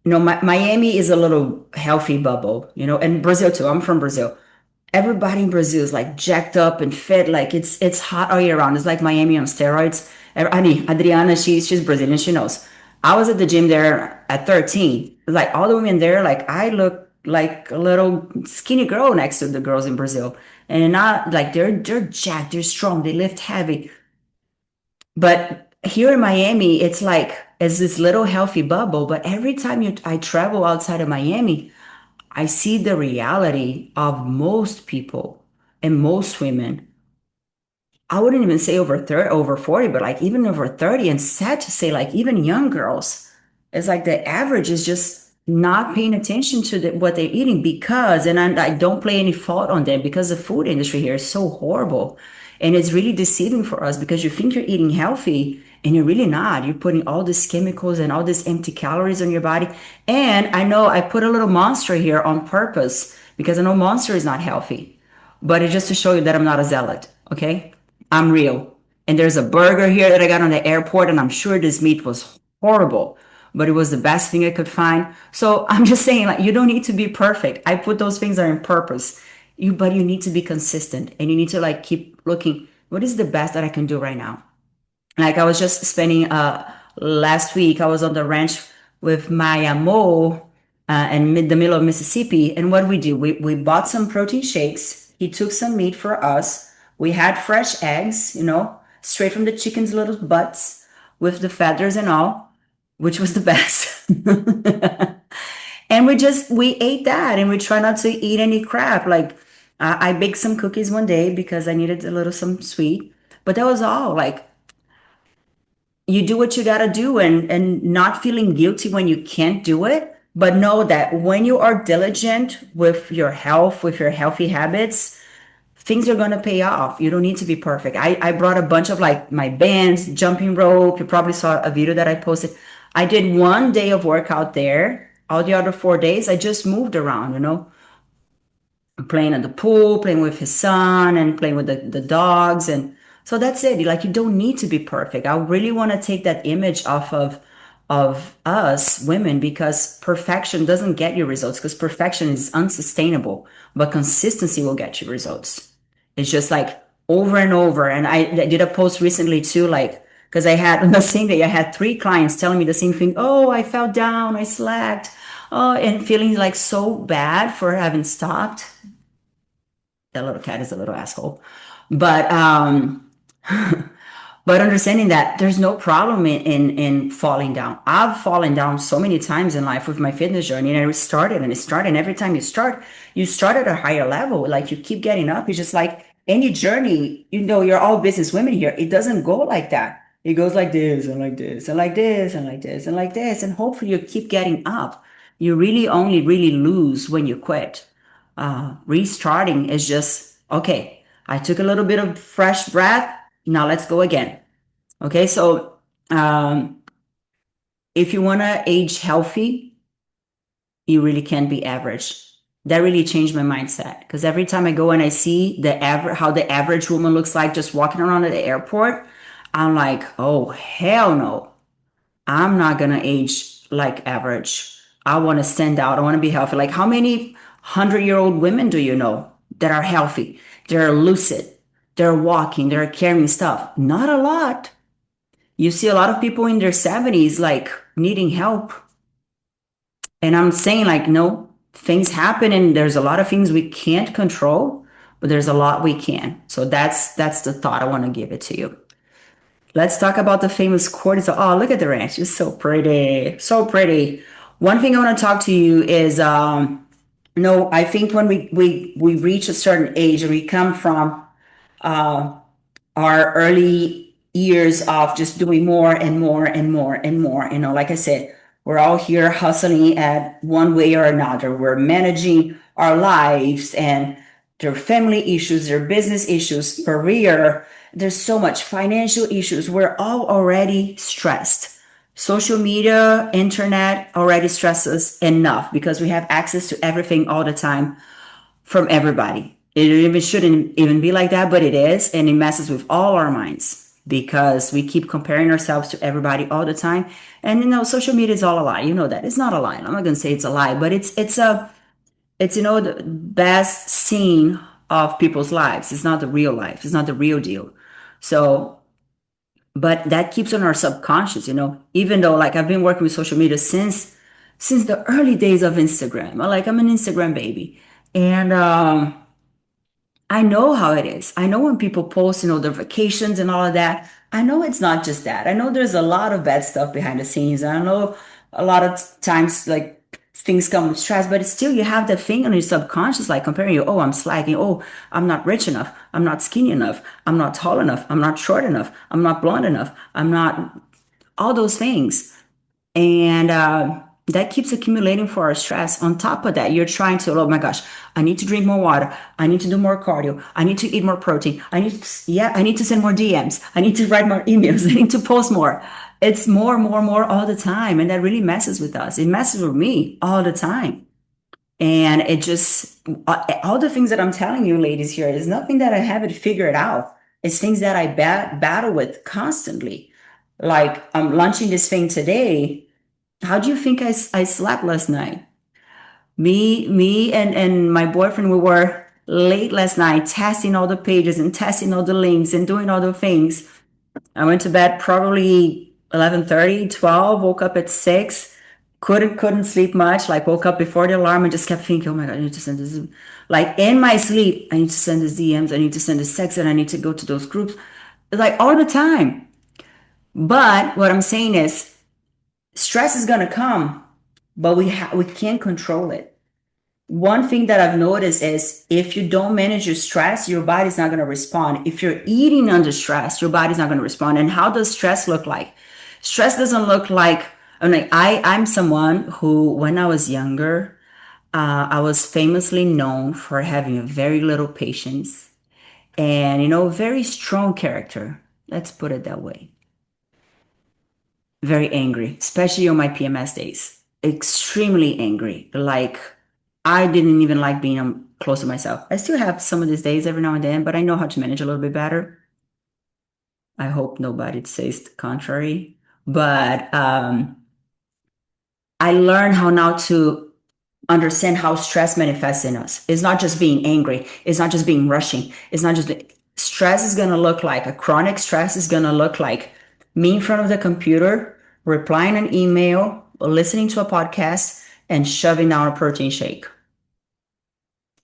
Miami is a little healthy bubble, and Brazil too. I'm from Brazil. Everybody in Brazil is like jacked up and fit. Like it's hot all year round. It's like Miami on steroids. Adriana, she's Brazilian. She knows. I was at the gym there at 13. Like all the women there, like I look like a little skinny girl next to the girls in Brazil. And not like they're jacked, they're strong, they lift heavy. But here in Miami, it's like it's this little healthy bubble. But every time I travel outside of Miami, I see the reality of most people and most women. I wouldn't even say over 30, over 40, but like even over 30, and sad to say, like even young girls, it's like the average is just not paying attention to what they're eating because, and I don't play any fault on them because the food industry here is so horrible. And it's really deceiving for us because you think you're eating healthy and you're really not. You're putting all these chemicals and all these empty calories on your body. And I know I put a little Monster here on purpose because I know Monster is not healthy, but it's just to show you that I'm not a zealot. Okay. I'm real. And there's a burger here that I got on the airport, and I'm sure this meat was horrible, but it was the best thing I could find. So I'm just saying, like, you don't need to be perfect. I put those things there on purpose. But you need to be consistent, and you need to like keep looking. What is the best that I can do right now? Like I was just spending last week, I was on the ranch with my Mo in the middle of Mississippi. And what we do, we bought some protein shakes. He took some meat for us. We had fresh eggs, straight from the chicken's little butts with the feathers and all, which was the best. And we ate that, and we try not to eat any crap. Like I baked some cookies one day because I needed a little some sweet, but that was all. Like you do what you gotta do, and not feeling guilty when you can't do it, but know that when you are diligent with your health, with your healthy habits, things are gonna pay off. You don't need to be perfect. I brought a bunch of like my bands, jumping rope. You probably saw a video that I posted. I did one day of workout there. All the other 4 days, I just moved around, playing at the pool, playing with his son, and playing with the dogs. And so that's it. Like you don't need to be perfect. I really want to take that image off of us women, because perfection doesn't get you results, because perfection is unsustainable, but consistency will get you results. It's just like over and over. And I did a post recently too, like, because I had on the same day, I had 3 clients telling me the same thing. Oh, I fell down, I slacked. Oh, and feeling like so bad for having stopped. That little cat is a little asshole. But but understanding that there's no problem in falling down. I've fallen down so many times in life with my fitness journey, and it started, and every time you start at a higher level. Like you keep getting up. It's just like any journey, you're all business women here. It doesn't go like that. It goes like this and like this and like this and like this and like this. And hopefully you keep getting up. You really only really lose when you quit. Restarting is just, okay, I took a little bit of fresh breath. Now let's go again. Okay, so if you want to age healthy, you really can't be average. That really changed my mindset, because every time I go and I see how the average woman looks like just walking around at the airport, I'm like, oh, hell no. I'm not going to age like average. I want to stand out. I want to be healthy. Like how many 100-year-old women do you know that are healthy? They're lucid. They're walking. They're carrying stuff. Not a lot. You see a lot of people in their 70s like needing help. And I'm saying like, no, things happen and there's a lot of things we can't control, but there's a lot we can. So that's the thought. I want to give it to you. Let's talk about the famous cortisol. Oh, look at the ranch. It's so pretty. So pretty. One thing I want to talk to you is, I think when we reach a certain age and we come from our early years of just doing more and more and more and more, like I said, we're all here hustling at one way or another. We're managing our lives and their family issues, their business issues, career. There's so much financial issues. We're all already stressed. Social media, internet already stresses enough because we have access to everything all the time from everybody. It even shouldn't even be like that, but it is, and it messes with all our minds because we keep comparing ourselves to everybody all the time. And social media is all a lie. You know that. It's not a lie. I'm not gonna say it's a lie, but it's the best scene of people's lives. It's not the real life. It's not the real deal. So, but that keeps on our subconscious, even though like I've been working with social media since the early days of Instagram. I'm an Instagram baby. And I know how it is. I know when people post, their vacations and all of that. I know it's not just that. I know there's a lot of bad stuff behind the scenes. I know a lot of times like things come with stress, but it's still you have that thing on your subconscious, like comparing you. Oh, I'm slacking. Oh, I'm not rich enough. I'm not skinny enough. I'm not tall enough. I'm not short enough. I'm not blonde enough. I'm not all those things. And that keeps accumulating for our stress. On top of that, you're trying to, oh my gosh, I need to drink more water. I need to do more cardio. I need to eat more protein. I need to send more DMs. I need to write more emails. I need to post more. It's more all the time. And that really messes with us. It messes with me all the time. And it just, all the things that I'm telling you, ladies, here is nothing that I haven't figured out. It's things that I battle with constantly. Like I'm launching this thing today. How do you think I slept last night? Me and my boyfriend, we were late last night testing all the pages and testing all the links and doing all the things. I went to bed probably 11:30, 12, woke up at 6, couldn't sleep much, like woke up before the alarm and just kept thinking, oh my God, I need to send this. Like in my sleep, I need to send this DMs, I need to send this text, and I need to go to those groups. Like all the time. But what I'm saying is, stress is gonna come, but we can't control it. One thing that I've noticed is if you don't manage your stress, your body's not gonna respond. If you're eating under stress, your body's not gonna respond. And how does stress look like? Stress doesn't look like, I'm someone who, when I was younger, I was famously known for having very little patience and, very strong character. Let's put it that way. Very angry, especially on my PMS days. Extremely angry. Like I didn't even like being close to myself. I still have some of these days every now and then, but I know how to manage a little bit better. I hope nobody says the contrary. But I learned how now to understand how stress manifests in us. It's not just being angry. It's not just being rushing. It's not just stress is going to look like a chronic stress is going to look like me in front of the computer, replying an email, listening to a podcast, and shoving down a protein shake.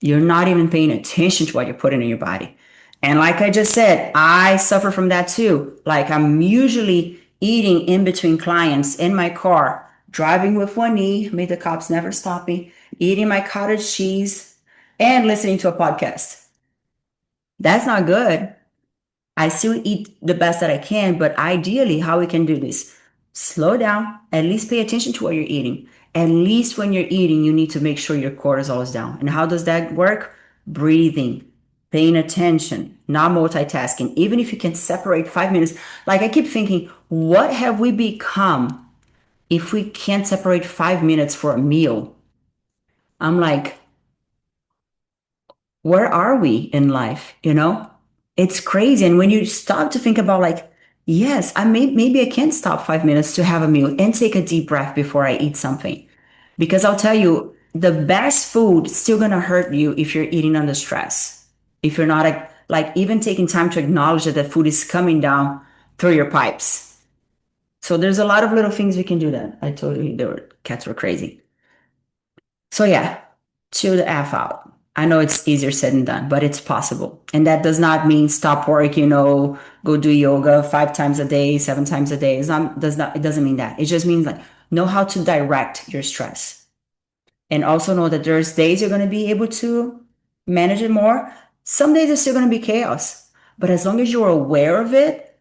You're not even paying attention to what you're putting in your body. And like I just said, I suffer from that too. Like I'm usually eating in between clients in my car, driving with one knee, may the cops never stop me, eating my cottage cheese and listening to a podcast. That's not good. I still eat the best that I can, but ideally how we can do this, slow down, at least pay attention to what you're eating. At least when you're eating, you need to make sure your cortisol is down. And how does that work? Breathing, paying attention, not multitasking. Even if you can separate 5 minutes, like I keep thinking, what have we become if we can't separate 5 minutes for a meal? I'm like, where are we in life? It's crazy. And when you stop to think about like, yes, maybe I can stop 5 minutes to have a meal and take a deep breath before I eat something. Because I'll tell you, the best food is still gonna hurt you if you're eating under stress. If you're not like even taking time to acknowledge that the food is coming down through your pipes. So there's a lot of little things we can do that. I told you cats were crazy. So yeah, chill the F out. I know it's easier said than done, but it's possible. And that does not mean stop work, go do yoga 5 times a day, 7 times a day. It doesn't mean that. It just means like know how to direct your stress. And also know that there's days you're going to be able to manage it more. Some days it's still going to be chaos. But as long as you're aware of it,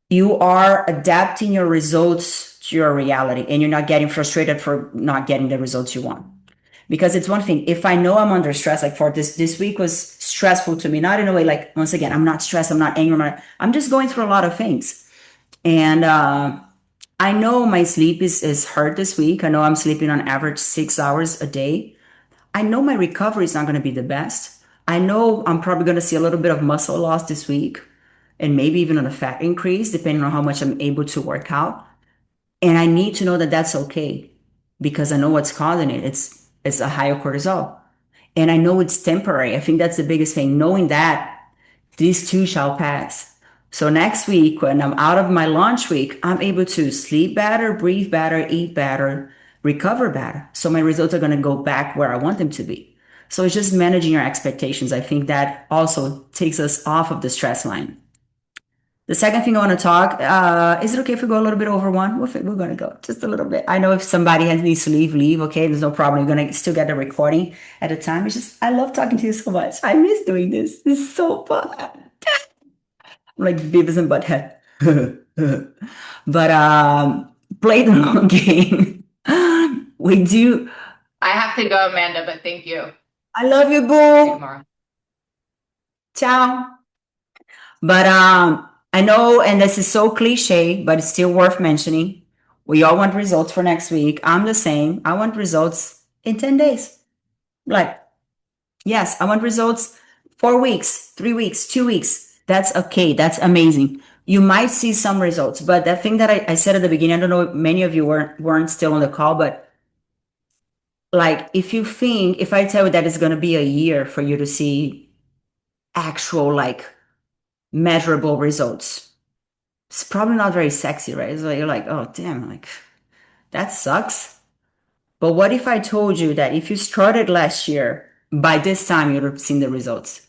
you are adapting your results to your reality and you're not getting frustrated for not getting the results you want. Because it's one thing, if I know I'm under stress, like for this week was stressful to me, not in a way like, once again, I'm not stressed, I'm not angry, I'm just going through a lot of things. And I know my sleep is hurt this week. I know I'm sleeping on average 6 hours a day. I know my recovery is not going to be the best. I know I'm probably going to see a little bit of muscle loss this week and maybe even a fat increase, depending on how much I'm able to work out. And I need to know that that's okay because I know what's causing it. It's a higher cortisol. And I know it's temporary. I think that's the biggest thing, knowing that these too shall pass. So next week, when I'm out of my launch week, I'm able to sleep better, breathe better, eat better, recover better. So my results are going to go back where I want them to be. So it's just managing your expectations. I think that also takes us off of the stress line. The second thing I want to talk, is it okay if we go a little bit over one? We're going to go just a little bit. I know if somebody needs to leave, okay, there's no problem. You're going to still get the recording at a time. It's just, I love talking to you so much. I miss doing this. This is so fun. I'm like Beavis and Butthead. But play the long game. We do. I have to go, Amanda, but thank you. I love you, See you boo. tomorrow. Ciao. But I know, and this is so cliche, but it's still worth mentioning. We all want results for next week. I'm the same. I want results in 10 days. Like, yes, I want results 4 weeks, 3 weeks, 2 weeks. That's okay. That's amazing. You might see some results, but that thing that I said at the beginning, I don't know if many of you weren't still on the call, but like, if I tell you that it's going to be a year for you to see actual, like, measurable results, it's probably not very sexy, right? So you're like, oh, damn, like, that sucks. But what if I told you that if you started last year, by this time, you'd have seen the results?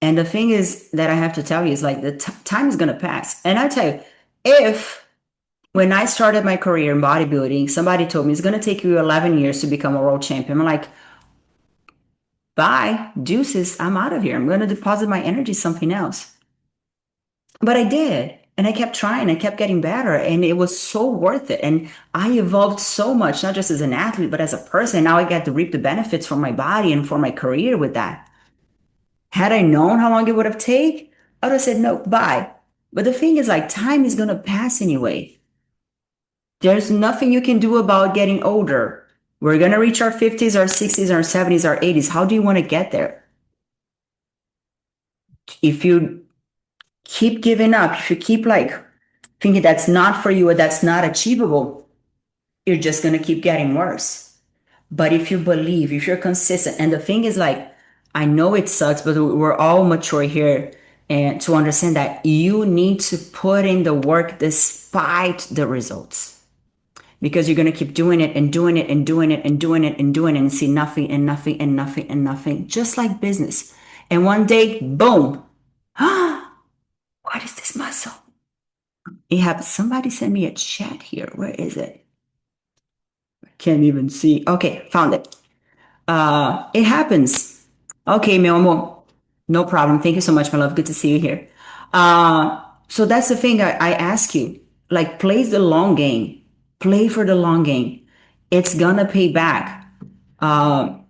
And the thing is that I have to tell you is like the time is going to pass. And I tell you, if when I started my career in bodybuilding, somebody told me it's going to take you 11 years to become a world champion, I'm like, bye, deuces, I'm out of here. I'm going to deposit my energy something else. But I did. And I kept trying. I kept getting better. And it was so worth it. And I evolved so much, not just as an athlete, but as a person. Now I get to reap the benefits for my body and for my career with that. Had I known how long it would have taken, I would have said, no, bye. But the thing is, like, time is going to pass anyway. There's nothing you can do about getting older. We're going to reach our 50s, our 60s, our 70s, our 80s. How do you want to get there? If you keep giving up, if you keep like thinking that's not for you or that's not achievable, you're just going to keep getting worse. But if you believe, if you're consistent, and the thing is, like, I know it sucks, but we're all mature here and to understand that you need to put in the work despite the results, because you're going to keep doing it and doing it and doing it and doing it and doing it and see nothing and nothing and nothing and nothing, just like business. And one day, boom. What is this muscle? You have somebody send me a chat here. Where is it? I can't even see. Okay, found it. It happens. Okay, mi amor. No problem. Thank you so much, my love. Good to see you here. So that's the thing I ask you. Like, play the long game. Play for the long game. It's gonna pay back. I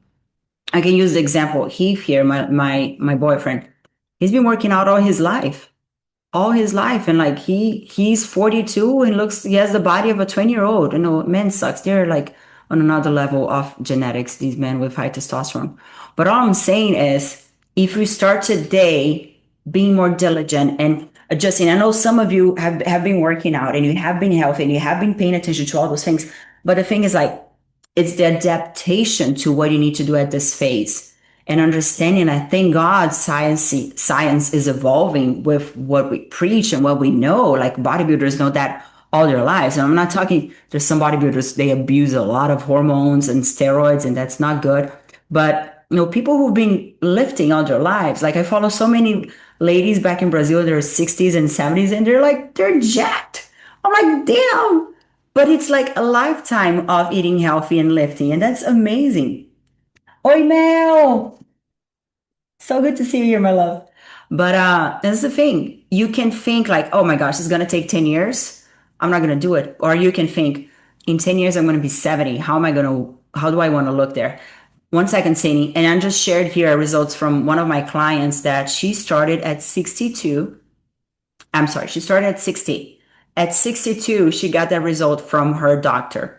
can use the example. Heath here, my boyfriend. He's been working out all his life. And like he's 42 and he has the body of a 20-year-old. Men sucks. They're like on another level of genetics, these men with high testosterone. But all I'm saying is, if we start today being more diligent and adjusting, I know some of you have been working out and you have been healthy and you have been paying attention to all those things. But the thing is, like, it's the adaptation to what you need to do at this phase. And understanding, I thank God science is evolving with what we preach and what we know. Like, bodybuilders know that all their lives. And I'm not talking, there's some bodybuilders, they abuse a lot of hormones and steroids, and that's not good. But people who've been lifting all their lives, like I follow so many ladies back in Brazil in their 60s and 70s, and they're jacked. I'm like, damn. But it's like a lifetime of eating healthy and lifting, and that's amazing. Oi, Mel! So good to see you here, my love. But that's the thing. You can think like, oh my gosh, it's gonna take 10 years. I'm not gonna do it. Or you can think, in 10 years, I'm gonna be 70. How do I want to look there? One second, Sini. And I just shared here results from one of my clients that she started at 62. I'm sorry, she started at 60. At 62, she got that result from her doctor.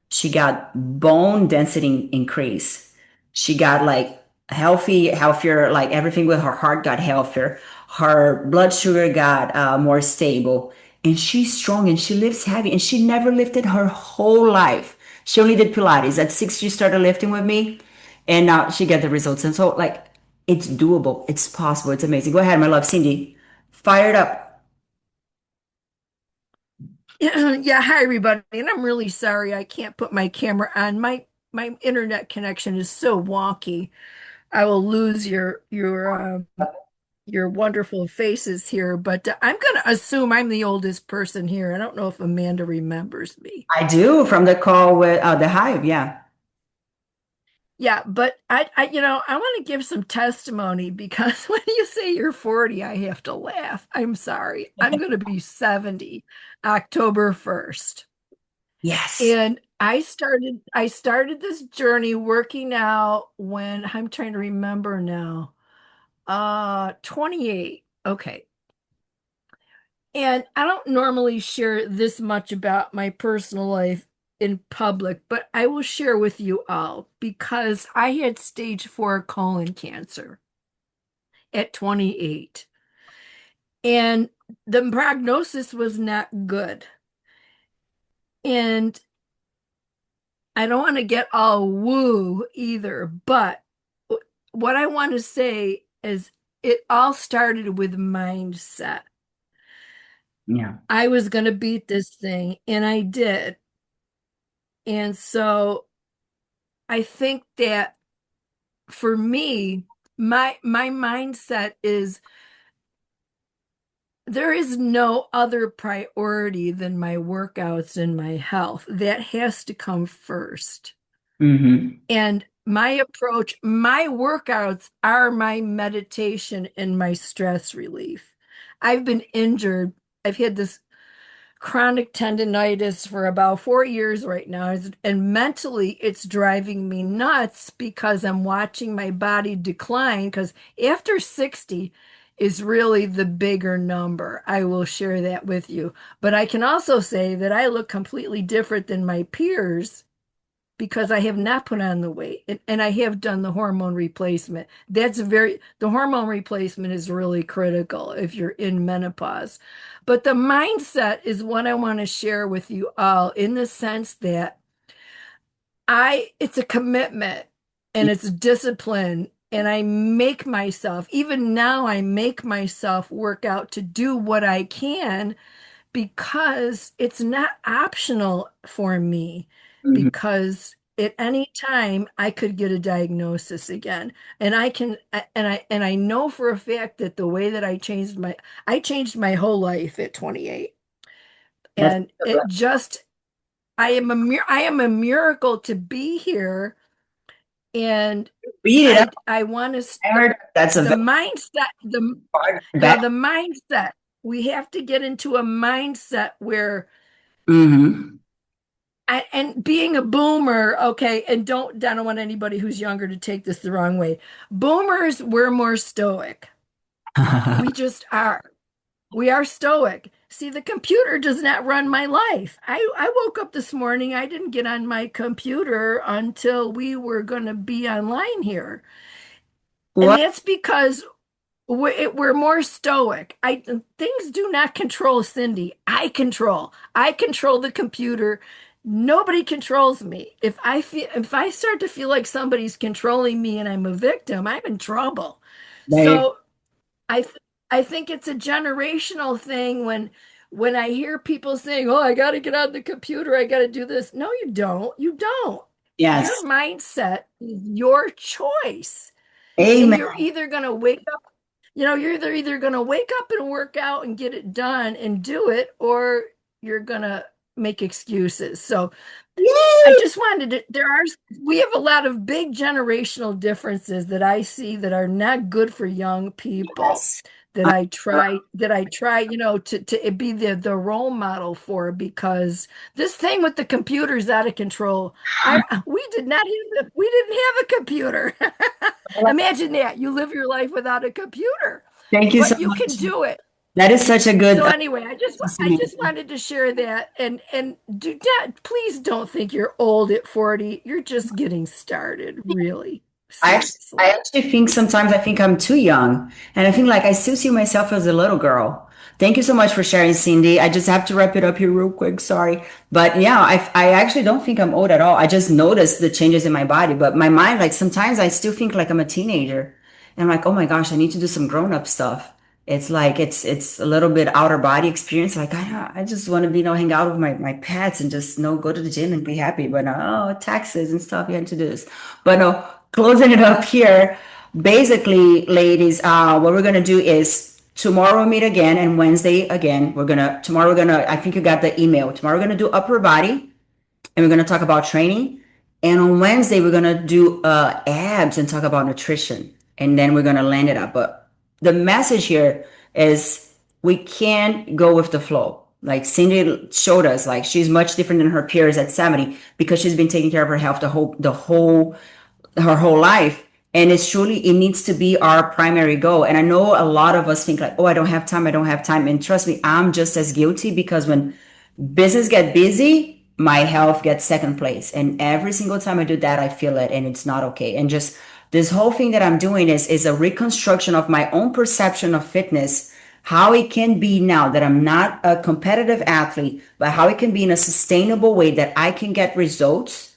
She got bone density increase. She got like healthier, like everything with her heart got healthier. Her blood sugar got more stable. And she's strong and she lifts heavy and she never lifted her whole life. She only did Pilates. At 60, she started lifting with me and now she got the results. And so like, it's doable. It's possible. It's amazing. Go ahead, my love, Cindy. Fired up. Yeah, hi everybody. And I'm really sorry I can't put my camera on. My internet connection is so wonky. I will lose your wonderful faces here, but I'm going to assume I'm the oldest person here. I don't know if Amanda remembers me. I do from the call with the Hive. Yeah. Yeah, but I want to give some testimony because when you say you're 40, I have to laugh. I'm sorry. I'm going to be 70 October 1st. Yes. And I started this journey working out when I'm trying to remember now. 28. Okay. And I don't normally share this much about my personal life in public, but I will share with you all because I had stage 4 colon cancer at 28. And the prognosis was not good. And I don't want to get all woo either, but what I want to say is it all started with mindset. Yeah. I was going to beat this thing, and I did. And so I think that for me, my mindset is there is no other priority than my workouts and my health. That has to come first. Mm-hmm. And my approach, my workouts are my meditation and my stress relief. I've been injured. I've had this chronic tendonitis for about 4 years right now. And mentally, it's driving me nuts because I'm watching my body decline. Because after 60 is really the bigger number. I will share that with you. But I can also say that I look completely different than my peers because I have not put on the weight and I have done the hormone replacement. The hormone replacement is really critical if you're in menopause. But the mindset is what I want to share with you all in the sense that it's a commitment and it's discipline. And I make myself, even now, I make myself work out to do what I can because it's not optional for me because at any time I could get a diagnosis again. And I know for a fact that the way that I changed my whole life at 28. And it just I am a miracle to be here. And Beat it up. I want to I heard that's a the mindset, the mindset. We have to get into a mindset where Mm-hmm. and being a boomer, okay, and I don't want anybody who's younger to take this the wrong way. Boomers, we're more stoic. We just are. We are stoic. See, the computer does not run my life. I woke up this morning, I didn't get on my computer until we were going to be online here. And that's because we're more stoic. Things do not control Cindy. I control the computer. Nobody controls me. If I start to feel like somebody's controlling me and I'm a victim, I'm in trouble. So I think it's a generational thing when I hear people saying, "Oh, I got to get on the computer, I got to do this." No, you don't. You don't. Yes. Your mindset is your choice. And Amen. you're either going to wake up, you're either going to wake up and work out and get it done and do it, or you're going to make excuses. So I just wanted to, we have a lot of big generational differences that I see that are not good for young people. Yes. That I try, to be the role model for, because this thing with the computer is out of control. We didn't have a computer. Imagine that. You live your life without a computer. Thank you but so you much. can do it. That is such a good. So anyway, I just wanted to share that, and please don't think you're old at 40. You're just getting started, really. I Seriously. actually think sometimes I think I'm too young, and I think like I still see myself as a little girl. Thank you so much for sharing, Cindy. I just have to wrap it up here real quick. Sorry, but yeah, I actually don't think I'm old at all. I just noticed the changes in my body, but my mind, like sometimes I still think like I'm a teenager, and I'm like, oh my gosh, I need to do some grown up stuff. It's like it's a little bit outer body experience. Like I just want to be, hang out with my pets and just go to the gym and be happy. But taxes and stuff, you have to do this. But no, closing it up here. Basically, ladies, what we're gonna do is tomorrow we'll meet again, and Wednesday again. Tomorrow we're gonna. I think you got the email. Tomorrow we're gonna do upper body, and we're gonna talk about training. And on Wednesday we're gonna do abs and talk about nutrition, and then we're gonna land it up. But the message here is we can't go with the flow. Like Cindy showed us, like she's much different than her peers at 70 because she's been taking care of her health her whole life. And it needs to be our primary goal. And I know a lot of us think like, oh, I don't have time. And trust me, I'm just as guilty, because when business get busy, my health gets second place. And every single time I do that, I feel it, and it's not okay. And just this whole thing that I'm doing is a reconstruction of my own perception of fitness, how it can be now that I'm not a competitive athlete, but how it can be in a sustainable way that I can get results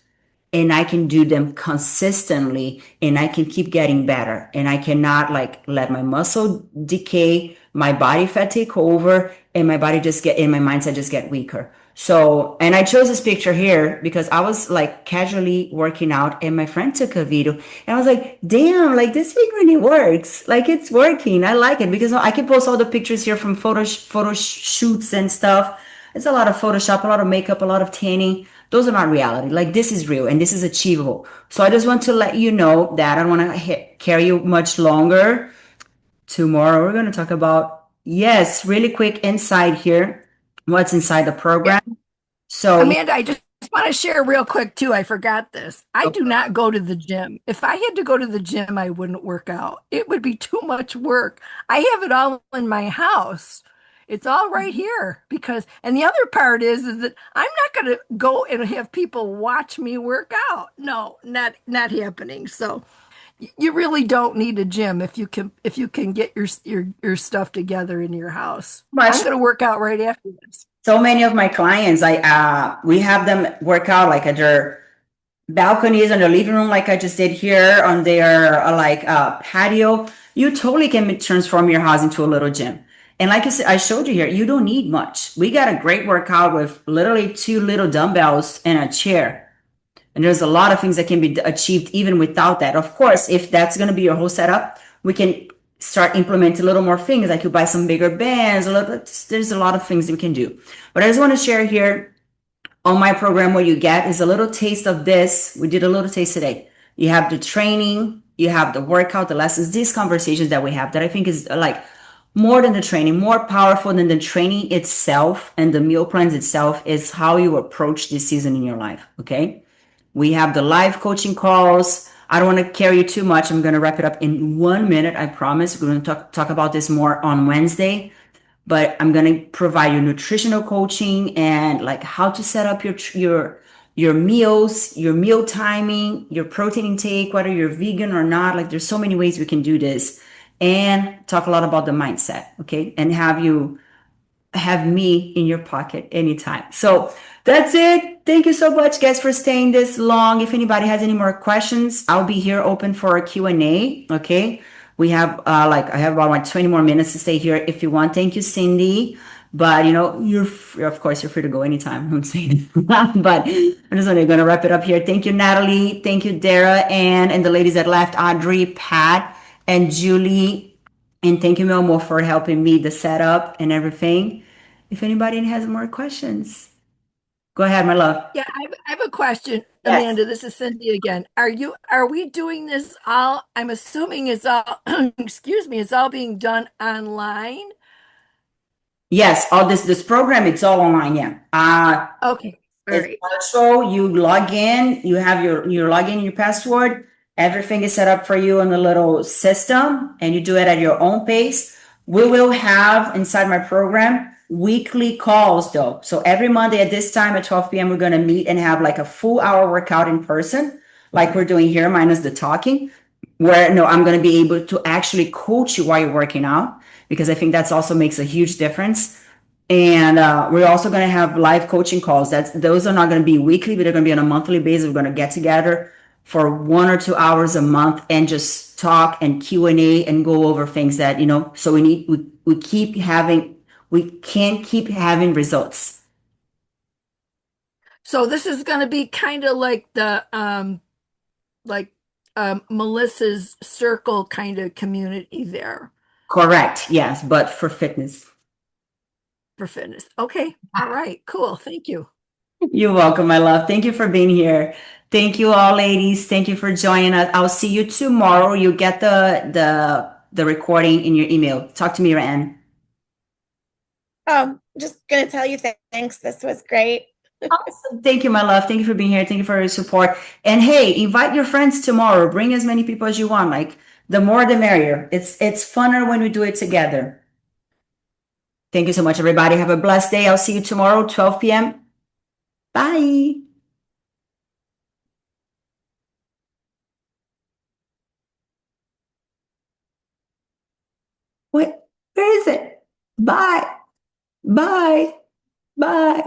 and I can do them consistently, and I can keep getting better, and I cannot like let my muscle decay, my body fat take over, and my mindset just get weaker. So, and I chose this picture here because I was like casually working out, and my friend took a video, and I was like, damn, like this thing really works. Like it's working. I like it because I can post all the pictures here from photo shoots and stuff. It's a lot of Photoshop, a lot of makeup, a lot of tanning. Those are not reality. Like this is real and this is achievable. So I just want to let you know that I don't want to carry you much longer. Tomorrow we're going to talk about, yes, really quick insight here, what's inside the program. So Amanda, I just want to share real quick too. I forgot this. I do not go to the gym. If I had to go to the gym, I wouldn't work out. It would be too much work. I have it all in my house. It's all right here and the other part is that I'm not going to go and have people watch me work out. No, not happening. So you really don't need a gym if you can get your stuff together in your house. I'm going to work out right after this. So many of my clients, we have them work out like at their balconies on their living room, like I just did here on their patio. You totally can transform your house into a little gym. And like I showed you here, you don't need much. We got a great workout with literally 2 little dumbbells and a chair. And there's a lot of things that can be achieved even without that. Of course, if that's going to be your whole setup, we can start implementing a little more things. Like you buy some bigger bands. There's a lot of things we can do. But I just want to share here on my program, what you get is a little taste of this. We did a little taste today. You have the training, you have the workout, the lessons, these conversations that we have that I think is like more than the training, more powerful than the training itself and the meal plans itself is how you approach this season in your life. Okay. We have the live coaching calls. I don't want to carry you too much. I'm going to wrap it up in 1 minute. I promise. We're going to talk about this more on Wednesday, but I'm going to provide you nutritional coaching and like how to set up your meals, your meal timing, your protein intake, whether you're vegan or not. Like there's so many ways we can do this. And talk a lot about the mindset, okay? And have me in your pocket anytime. So that's it. Thank you so much, guys, for staying this long. If anybody has any more questions, I'll be here open for a Q&A, okay? We have I have about 20 more minutes to stay here if you want. Thank you, Cindy. But of course, you're free to go anytime. I'm saying, but I'm just going to wrap it up here. Thank you, Natalie. Thank you, Dara, and the ladies that left, Audrey, Pat, and Julie, and thank you, Melmo, for helping me the setup and everything. If anybody has more questions, go ahead, my love. Yeah, I have a question, Yes. Amanda. This is Cindy again. Are we doing this all? I'm assuming it's all, excuse me, it's all being done online. Yes, all this program, it's all online. Yeah. Okay, all It's right. virtual. You log in, you have your login, your password. Everything is set up for you in the little system, and you do it at your own pace. We will have inside my program weekly calls though. So every Monday at this time at 12 p.m., we're going to meet and have like a full hour workout in person, like we're doing here, minus the talking, where no, I'm going to be able to actually coach you while you're working out, because I think that's also makes a huge difference. And we're also going to have live coaching calls. Those are not going to be weekly, but they're going to be on a monthly basis. We're going to get together for 1 or 2 hours a month and just talk and Q&A and go over things that, so we can't keep having results. So this is going to be kind of like the Melissa's circle kind of community there Correct. Yes. But for fitness. for fitness. Okay. All right. Cool. Thank you. You're welcome, my love. Thank you for being here. Thank you all, ladies. Thank you for joining us. I'll see you tomorrow. You get the recording in your email. Talk to me, Ryan. Just gonna tell you thanks. This was great. Awesome. Thank you, my love. Thank you for being here. Thank you for your support. And hey, invite your friends tomorrow. Bring as many people as you want. Like, the more the merrier. It's funner when we do it together. Thank you so much, everybody. Have a blessed day. I'll see you tomorrow, 12 p.m. Bye. Wait, where is it? Bye. Bye. Bye.